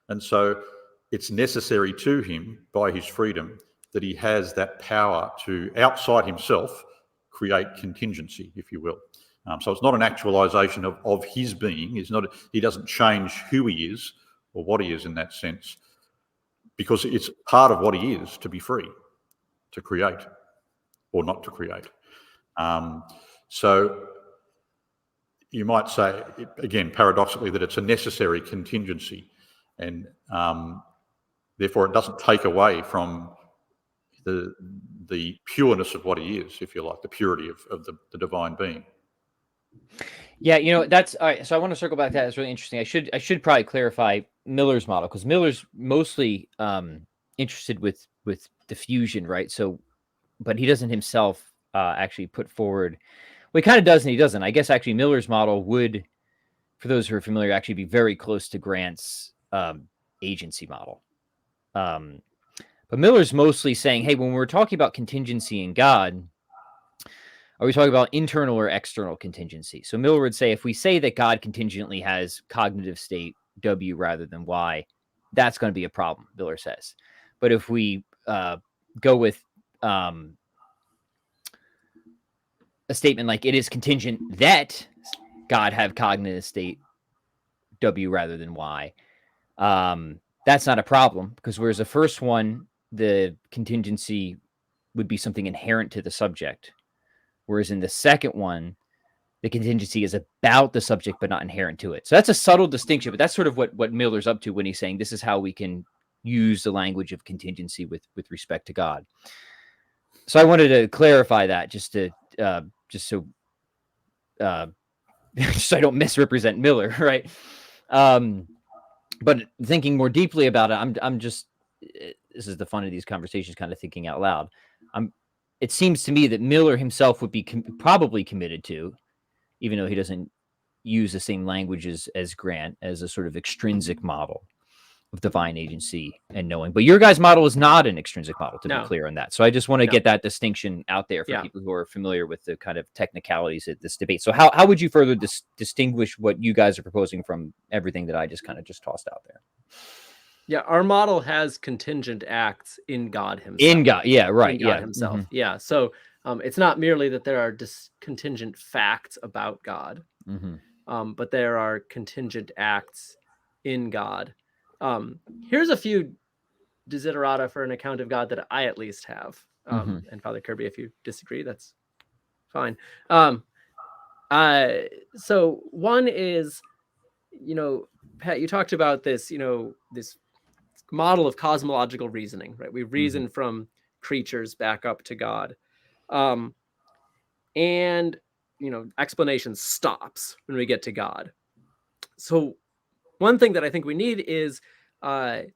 And so it's necessary to him by his freedom that he has that power to, outside himself, create contingency, if you will. So it's not an actualization of his being. He doesn't change who he is or what he is in that sense, because it's part of what he is to be free, to create or not to create. So you might say, again, paradoxically, that it's a necessary contingency, and therefore it doesn't take away from the pureness of what he is, if you like, the purity of the divine being. Yeah, that's all right. So I want to circle back to that. It's really interesting. I should probably clarify Miller's model, because Miller's mostly interested with diffusion, right? So, but he doesn't himself actually put forward. Well, he kind of does and he doesn't. I guess actually Miller's model would, for those who are familiar, actually be very close to Grant's agency model. But Miller's mostly saying, hey, when we're talking about contingency in God, are we talking about internal or external contingency? So Miller would say, if we say that God contingently has cognitive state W rather than Y, that's going to be a problem, Miller says. But if we go with a statement like it is contingent that God have cognitive state W rather than Y, that's not a problem, because whereas the first one, the contingency would be something inherent to the subject. Whereas in the second one, the contingency is about the subject, but not inherent to it. So that's a subtle distinction, but that's sort of what Miller's up to when he's saying this is how we can use the language of contingency with respect to God. So I wanted to clarify that just so so I don't misrepresent Miller, right? But thinking more deeply about it, I'm just, this is the fun of these conversations, kind of thinking out loud. It seems to me that Miller himself would be probably committed to, even though he doesn't use the same language as Grant as a sort of extrinsic model of divine agency and knowing. But your guys' model is not an extrinsic model, to be clear on that. So I just want to get that distinction out there for people who are familiar with the kind of technicalities of this debate. So how would you further distinguish what you guys are proposing from everything that I just kind of tossed out there? Yeah, our model has contingent acts in God himself. In God, yeah, right. In God himself. Mm-hmm. Yeah. So it's not merely that there are contingent facts about God, but there are contingent acts in God. Here's a few desiderata for an account of God that I at least have. And Father Kirby, if you disagree, that's fine. So one is, Pat, you talked about this, this model of cosmological reasoning, right? We reason from creatures back up to God. And, explanation stops when we get to God. So one thing that I think we need is our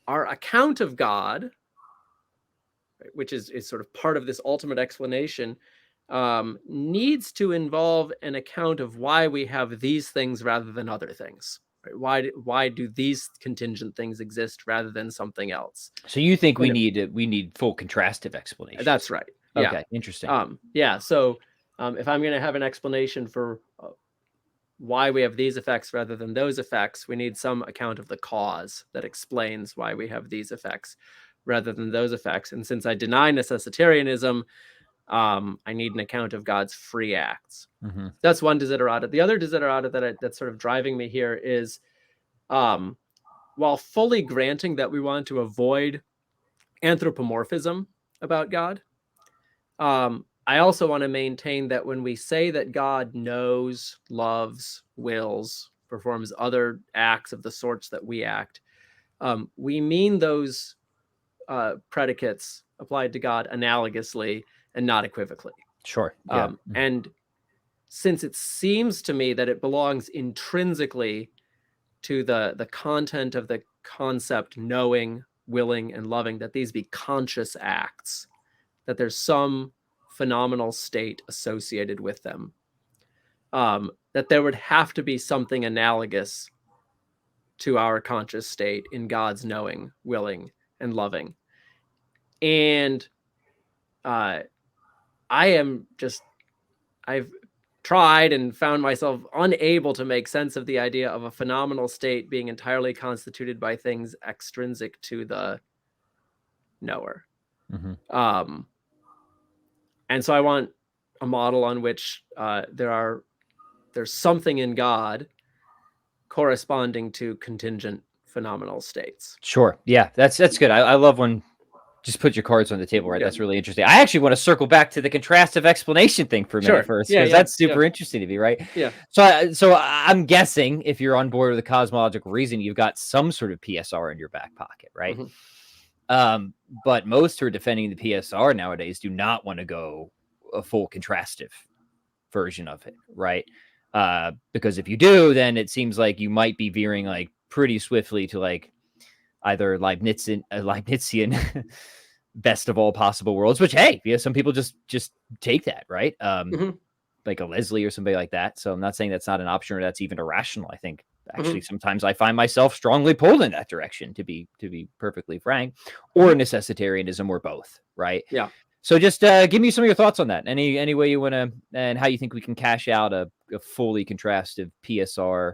account of God, right, which is sort of part of this ultimate explanation, needs to involve an account of why we have these things rather than other things. Right? Why do these contingent things exist rather than something else? So you think we need full contrastive explanation? That's right. Yeah. Okay, interesting. So if I'm going to have an explanation for why we have these effects rather than those effects, we need some account of the cause that explains why we have these effects rather than those effects. And since I deny necessitarianism, I need an account of God's free acts. That's one desiderata. The other desiderata that's sort of driving me here is, while fully granting that we want to avoid anthropomorphism about God, I also want to maintain that when we say that God knows, loves, wills, performs other acts of the sorts that we act, we mean those predicates applied to God analogously and not equivocally. Sure. Yeah. And since it seems to me that it belongs intrinsically to the content of the concept knowing, willing, and loving, that these be conscious acts, that there's some phenomenal state associated with them, that there would have to be something analogous to our conscious state in God's knowing, willing, and loving. And I've tried and found myself unable to make sense of the idea of a phenomenal state being entirely constituted by things extrinsic to the knower. And so I want a model on which there's something in God corresponding to contingent phenomenal states. Sure. Yeah, that's good. I love when just put your cards on the table, right? Yeah. That's really interesting. I actually want to circle back to the contrastive explanation thing for a minute first, because that's super interesting to me, right? Yeah. So I'm guessing if you're on board with the cosmological reason, you've got some sort of PSR in your back pocket, right? But most who are defending the PSR nowadays do not want to go a full contrastive version of it, right? Because if you do, then it seems like you might be veering like pretty swiftly to like either Leibnizian best of all possible worlds, which, hey, some people just take that, right? Like a Leslie or somebody like that. So I'm not saying that's not an option or that's even irrational. I think actually sometimes I find myself strongly pulled in that direction, to be perfectly frank, or necessitarianism, or both, right? Yeah. So just give me some of your thoughts on that. Any way you want to, and how you think we can cash out a fully contrastive PSR,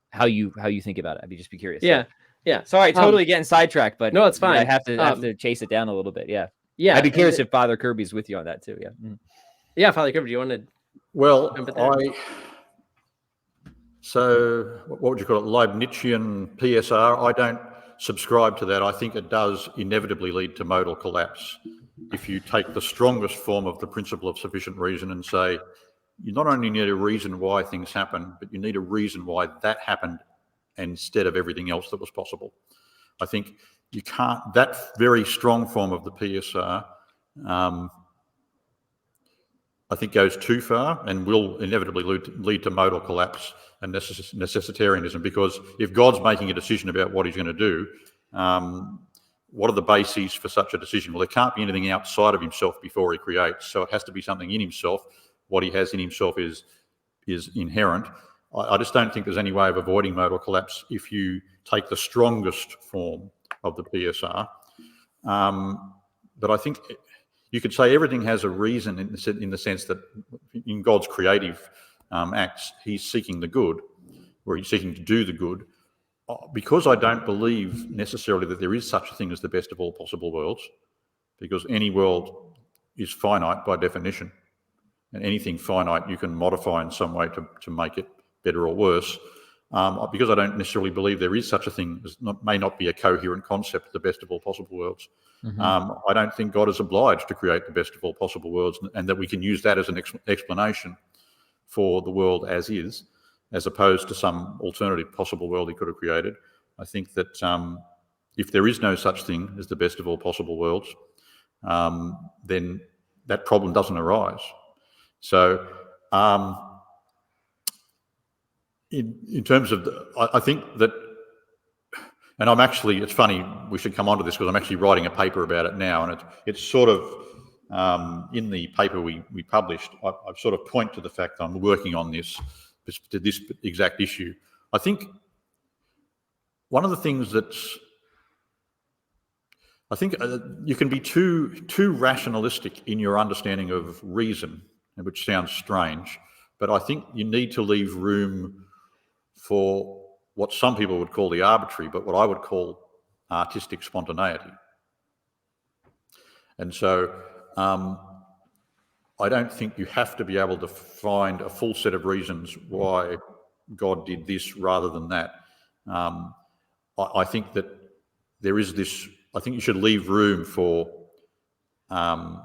how you think about it. I'd just be curious. Yeah. Yeah. Sorry, totally getting sidetracked, but no, it's fine. I have to chase it down a little bit. Yeah. Yeah. I'd be curious if Father Kirby's with you on that too. Yeah. Yeah. Father Kirby, do you want to? Well, so what would you call it? Leibnizian PSR. I don't subscribe to that. I think it does inevitably lead to modal collapse. If you take the strongest form of the principle of sufficient reason and say, you not only need a reason why things happen, but you need a reason why that happened instead of everything else that was possible. I think you can't, that very strong form of the PSR, I think goes too far and will inevitably lead to modal collapse and necessitarianism, because if God's making a decision about what he's going to do, what are the bases for such a decision? Well, there can't be anything outside of himself before he creates, so it has to be something in himself. What he has in himself is is inherent. I just don't think there's any way of avoiding modal collapse if you take the strongest form of the PSR. But I think you could say everything has a reason in the sense that in God's creative acts, he's seeking the good, or he's seeking to do the good. Because I don't believe necessarily that there is such a thing as the best of all possible worlds, because any world is finite by definition, and anything finite you can modify in some way to make it better or worse. Because I don't necessarily believe there is such a thing as may not be a coherent concept, the best of all possible worlds. I don't think God is obliged to create the best of all possible worlds, and that we can use that as an explanation for the world as is, as opposed to some alternative possible world he could have created. I think that if there is no such thing as the best of all possible worlds, then that problem doesn't arise. So in terms of, I think that, and it's funny, we should come on to this because I'm actually writing a paper about it now, and it's sort of, in the paper we published, I've sort of point to the fact that I'm working on this exact issue. I think one of the things you can be too rationalistic in your understanding of reason, which sounds strange, but I think you need to leave room for what some people would call the arbitrary, but what I would call artistic spontaneity. And so I don't think you have to be able to find a full set of reasons why God did this rather than that. I think that there is this, I think you should leave room for a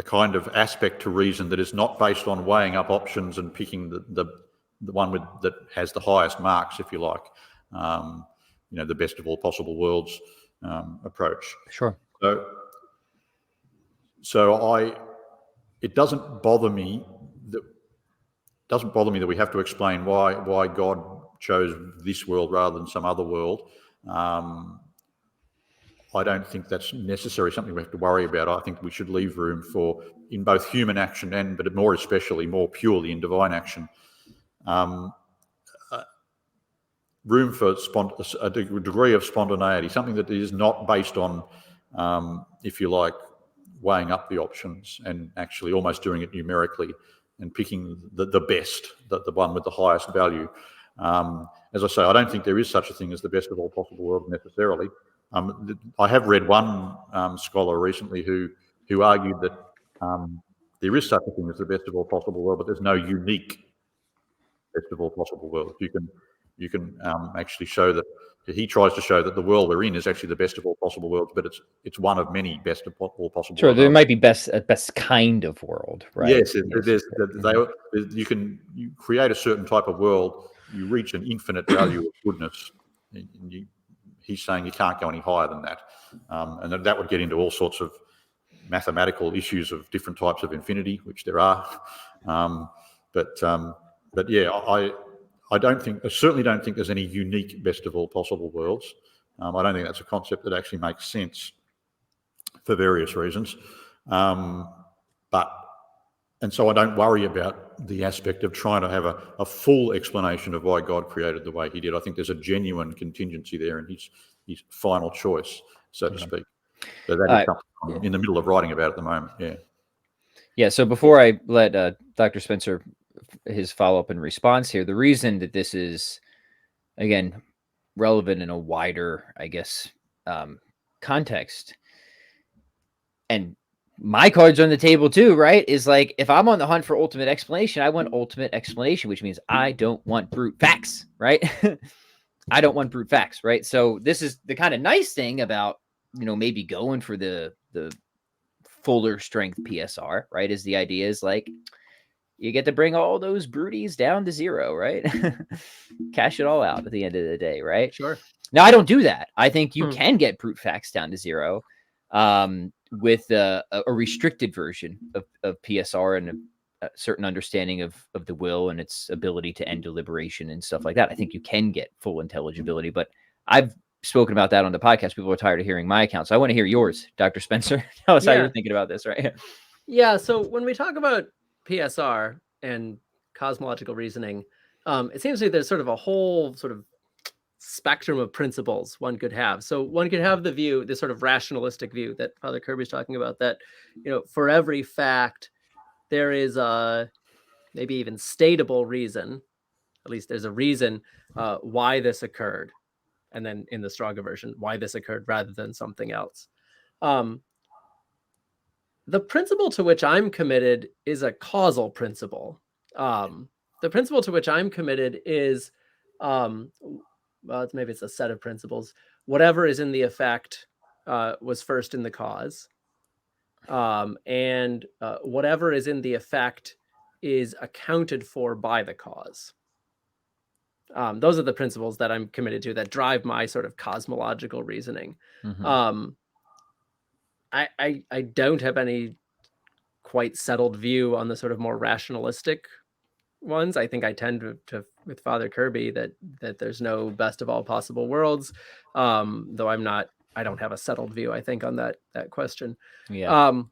kind of aspect to reason that is not based on weighing up options and picking the one that has the highest marks, if you like, the best of all possible worlds approach. Sure. So it doesn't bother me that we have to explain why God chose this world rather than some other world. I don't think that's necessarily something we have to worry about. I think we should leave room for, in both human action but more especially, more purely in divine action, room for a degree of spontaneity, something that is not based on, if you like, weighing up the options and actually almost doing it numerically and picking the best, the one with the highest value. As I say, I don't think there is such a thing as the best of all possible worlds necessarily. I have read one scholar recently who argued that there is such a thing as the best of all possible world, but there's no unique best of all possible worlds. You can actually show that he tries to show that the world we're in is actually the best of all possible worlds, but it's one of many best of all possible sure, worlds. there might be best kind of world, right? Yes, you create a certain type of world, you reach an infinite value of goodness. He's saying you can't go any higher than that. And that would get into all sorts of mathematical issues of different types of infinity, which there are. But yeah, I certainly don't think there's any unique best of all possible worlds. I don't think that's a concept that actually makes sense for various reasons. And so I don't worry about the aspect of trying to have a full explanation of why God created the way he did. I think there's a genuine contingency there in his final choice, so to speak. So that is something I'm in the middle of writing about at the moment, yeah. Yeah, so before I let Dr. Spencer, his follow-up and response here, the reason that this is, again, relevant in a wider, I guess, context, and my card's on the table too, right? Is like, if I'm on the hunt for ultimate explanation, I want ultimate explanation, which means I don't want brute facts, right? I don't want brute facts, right? So this is the kind of nice thing about, maybe going for the fuller strength PSR, right? Is the idea is like, you get to bring all those brutes down to zero, right? Cash it all out at the end of the day, right? Sure. Now, I don't do that. I think you can get brute facts down to zero. With a restricted version of PSR and a certain understanding of the will and its ability to end deliberation and stuff like that. I think you can get full intelligibility, but I've spoken about that on the podcast. People are tired of hearing my account. So I want to hear yours, Dr. Spencer. Tell us how you're thinking about this, right? Yeah. So when we talk about PSR and cosmological reasoning, it seems to me there's sort of a whole sort of spectrum of principles one could have. So one could have the view, this sort of rationalistic view that Father Kirby's talking about, that, for every fact, there is a maybe even statable reason, at least there's a reason why this occurred. And then in the stronger version, why this occurred rather than something else. The principle to which I'm committed is a causal principle. The principle to which I'm committed is, maybe it's a set of principles. Whatever is in the effect was first in the cause. And whatever is in the effect is accounted for by the cause. Those are the principles that I'm committed to that drive my sort of cosmological reasoning. Mm-hmm. I don't have any quite settled view on the sort of more rationalistic ones. I think I tend to with Father Kirby that there's no best of all possible worlds, though I don't have a settled view, I think, on that question. Yeah.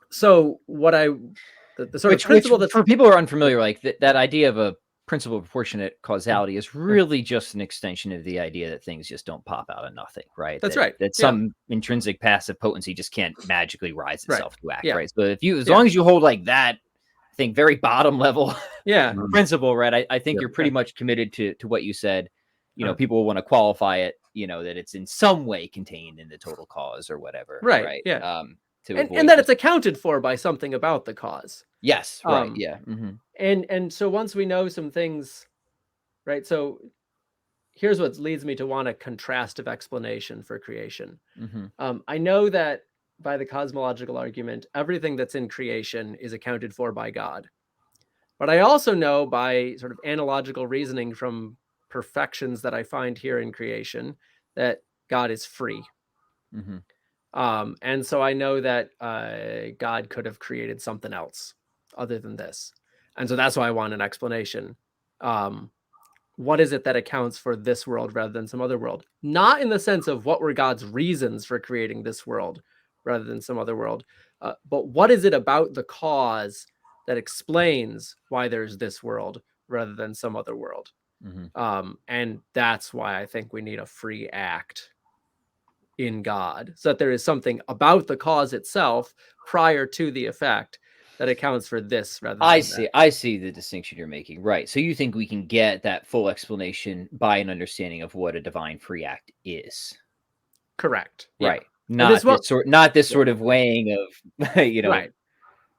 So what the sort of principle that's, for people who are unfamiliar, like that idea of a principle of proportionate causality is really just an extension of the idea that things just don't pop out of nothing, right? That's right. That some intrinsic passive potency just can't magically rise itself to act, Yeah. right? So as long as you hold like that, I think very bottom level principle, right? I think you're pretty much committed to what you said. People will want to qualify it, that it's in some way contained in the total cause or whatever. Right. Yeah. And that it's accounted for by something about the cause. Yes. Right. Yeah. Mm-hmm. And so once we know some things, right? So here's what leads me to want a contrastive explanation for creation. Mm-hmm. I know that by the cosmological argument, everything that's in creation is accounted for by God. But I also know by sort of analogical reasoning from perfections that I find here in creation that God is free. Mm-hmm. And so I know that God could have created something else other than this. And so that's why I want an explanation. What is it that accounts for this world rather than some other world? Not in the sense of what were God's reasons for creating this world rather than some other world, but what is it about the cause that explains why there's this world rather than some other world? Mm-hmm. And that's why I think we need a free act in God, so that there is something about the cause itself prior to the effect that accounts for this rather than that. I see the distinction you're making. Right. So you think we can get that full explanation by an understanding of what a divine free act is. Correct. Right. Yeah. Not this sort of weighing of, Right.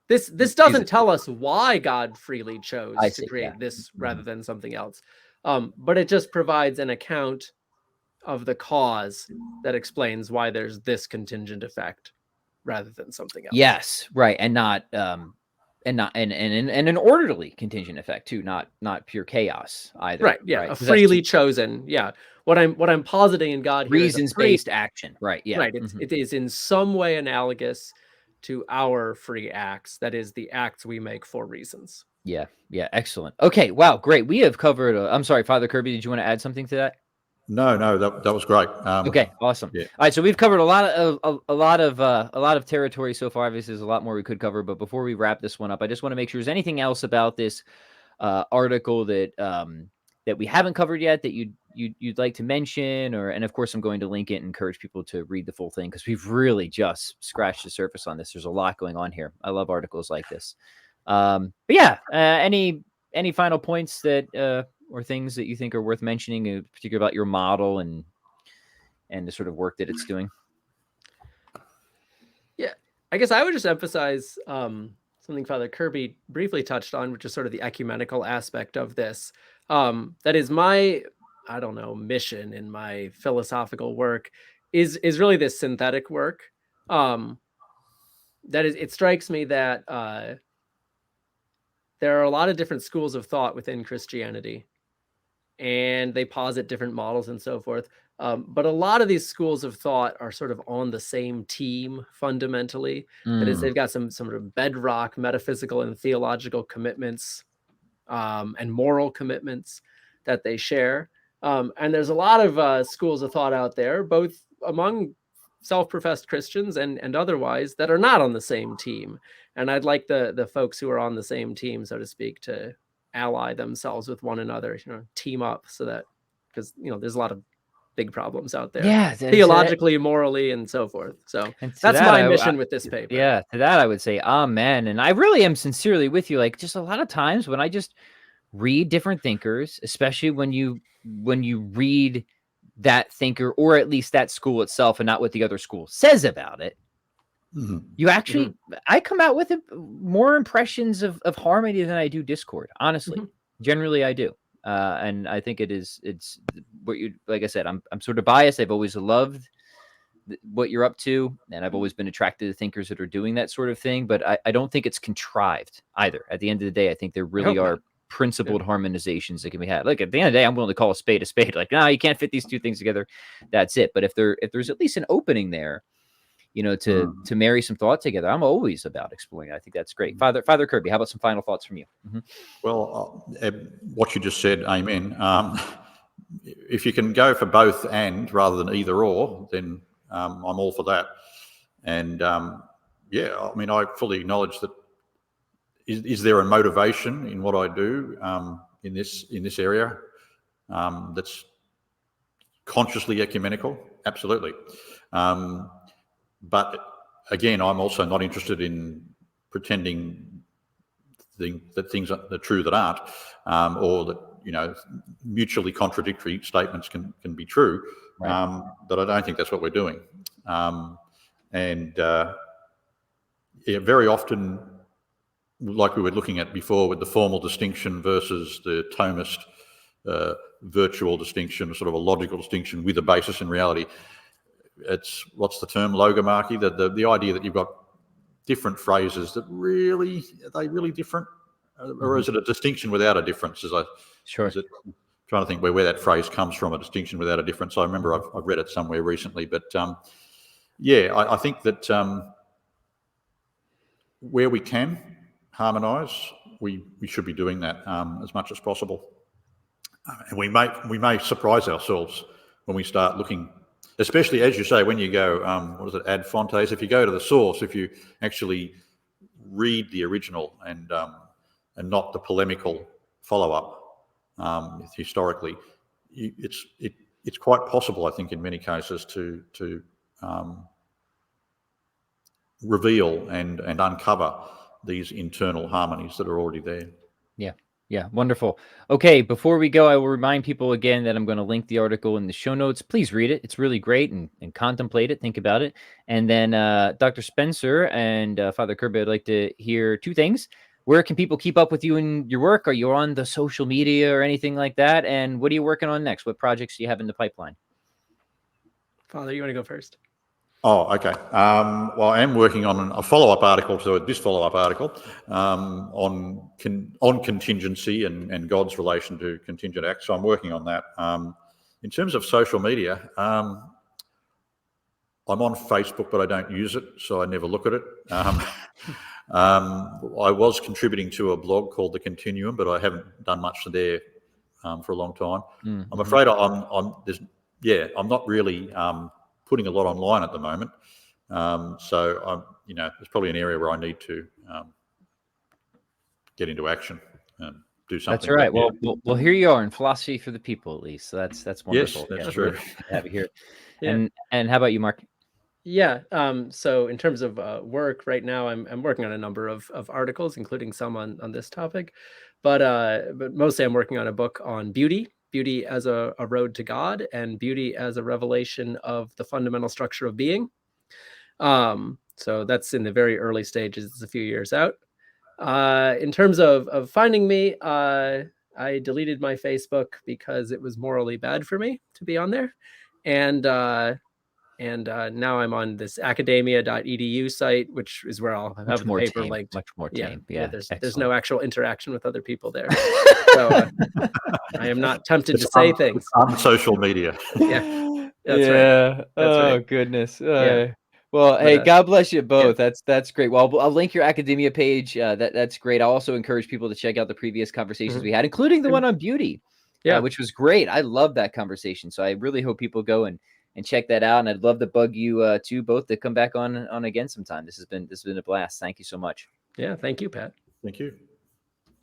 This doesn't tell us why God freely chose to create this rather than something else. But it just provides an account of the cause that explains why there's this contingent effect rather than something else. Yes, right, and not an orderly contingent effect too, not pure chaos either. Right. Yeah, a freely chosen. Yeah, what I'm positing in God here is reasons-based action. Right. Yeah. Right. It is in some way analogous to our free acts. That is, the acts we make for reasons. Yeah. Yeah. Excellent. Okay. Wow. Great. We have covered. I'm sorry, Father Kirby. Did you want to add something to that? No, that was great. Okay, awesome. Yeah. All right, so we've covered a lot of territory so far. Obviously, there's a lot more we could cover, but before we wrap this one up, I just want to make sure there's anything else about this article that we haven't covered yet that you'd like to mention, and of course, I'm going to link it and encourage people to read the full thing because we've really just scratched the surface on this. There's a lot going on here. I love articles like this. But yeah, any final points that or things that you think are worth mentioning, in particular about your model and the sort of work that it's doing? Yeah, I guess I would just emphasize something Father Kirby briefly touched on, which is sort of the ecumenical aspect of this. That is my, mission in my philosophical work is really this synthetic work. That is, it strikes me that there are a lot of different schools of thought within Christianity, and they posit different models and so forth. But a lot of these schools of thought are sort of on the same team fundamentally. That is, they've got some sort of bedrock metaphysical and theological commitments and moral commitments that they share. And there's a lot of schools of thought out there, both among self-professed Christians and otherwise, that are not on the same team. And I'd like the folks who are on the same team, so to speak, to ally themselves with one another, team up, so that, because there's a lot of big problems out there, Yeah, theologically, morally, and so forth. So and to that's that, my mission with this paper. Yeah, to that I would say amen. And I really am sincerely with you. Like, just a lot of times when I just read different thinkers, especially when you read that thinker, or at least that school itself, and not what the other school says about it, you actually, I come out with more impressions of harmony than I do discord. Honestly, generally I do. And I think it's what you, like I said, I'm sort of biased. I've always loved what you're up to, and I've always been attracted to thinkers that are doing that sort of thing, but I don't think it's contrived either. At the end of the day, I think there really are principled harmonizations that can be had. Like, at the end of the day, I'm willing to call a spade a spade. Like, no, you can't fit these two things together. That's it. But if there's at least an opening there, to marry some thought together, I'm always about exploring it. I think that's great. Father Kirby, how about some final thoughts from you? Well, what you just said, amen. If you can go for both and rather than either or, then I'm all for that. And yeah, I mean, I fully acknowledge that. Is there a motivation in what I do in this area that's consciously ecumenical? Absolutely. But again, I'm also not interested in pretending that things are true that aren't, or that mutually contradictory statements can be true. Right. But I don't think that's what we're doing. Yeah, very often, like we were looking at before with the formal distinction versus the Thomist virtual distinction, sort of a logical distinction with a basis in reality. It's, what's the term, logomarchy, the idea that you've got different phrases that are they really different? Or is it a distinction without a difference? Sure. Is it, trying to think where that phrase comes from, a distinction without a difference. I remember I've read it somewhere recently, but yeah, I think that where we can harmonise, we should be doing that as much as possible. And we may surprise ourselves when we start looking, especially, as you say, when you go, what is it, ad fontes, if you go to the source, if you actually read the original and not the polemical follow-up historically, it's quite possible, I think, in many cases to reveal and uncover these internal harmonies that are already there. Yeah, wonderful. Okay, before we go, I will remind people again that I'm going to link the article in the show notes. Please read it. It's really great, and contemplate it, think about it. And then Dr. Spencer and Father Kirby, I'd like to hear two things. Where can people keep up with you and your work? Are you on the social media or anything like that? And what are you working on next? What projects do you have in the pipeline? Father, you want to go first? Oh, okay. Well, I am working on a follow-up article to this follow-up article on contingency and God's relation to contingent acts. So I'm working on that. In terms of social media, I'm on Facebook, but I don't use it, so I never look at it. I was contributing to a blog called The Continuum, but I haven't done much there for a long time. I'm afraid I'm not really putting a lot online at the moment. So I'm, there's probably an area where I need to get into action and do something. That's all right. Well, here you are in Philosophy for the People, at least. So that's wonderful. Yes, that's true. Really to have you here. Yeah. And how about you, Mark? Yeah. So in terms of work right now, I'm working on a number of articles, including some on this topic, but mostly I'm working on a book on beauty as a road to God, and beauty as a revelation of the fundamental structure of being. So that's in the very early stages. It's a few years out. In terms of finding me, I deleted my Facebook because it was morally bad for me to be on there, and now I'm on this academia.edu site, which is where I'll have the paper linked. Much more tame. Yeah, there's no actual interaction with other people there. So I am not tempted to say things on social media. Yeah, that's right. Oh, goodness. Yeah. Well, hey, God bless you both. Yeah. That's great. Well, I'll link your academia page. That's great. I'll also encourage people to check out the previous conversations we had, including the one on beauty, which was great. I love that conversation. So I really hope people go and check that out. And I'd love to bug you two both to come back on again sometime. This has been a blast. Thank you so much. Yeah, thank you, Pat. Thank you.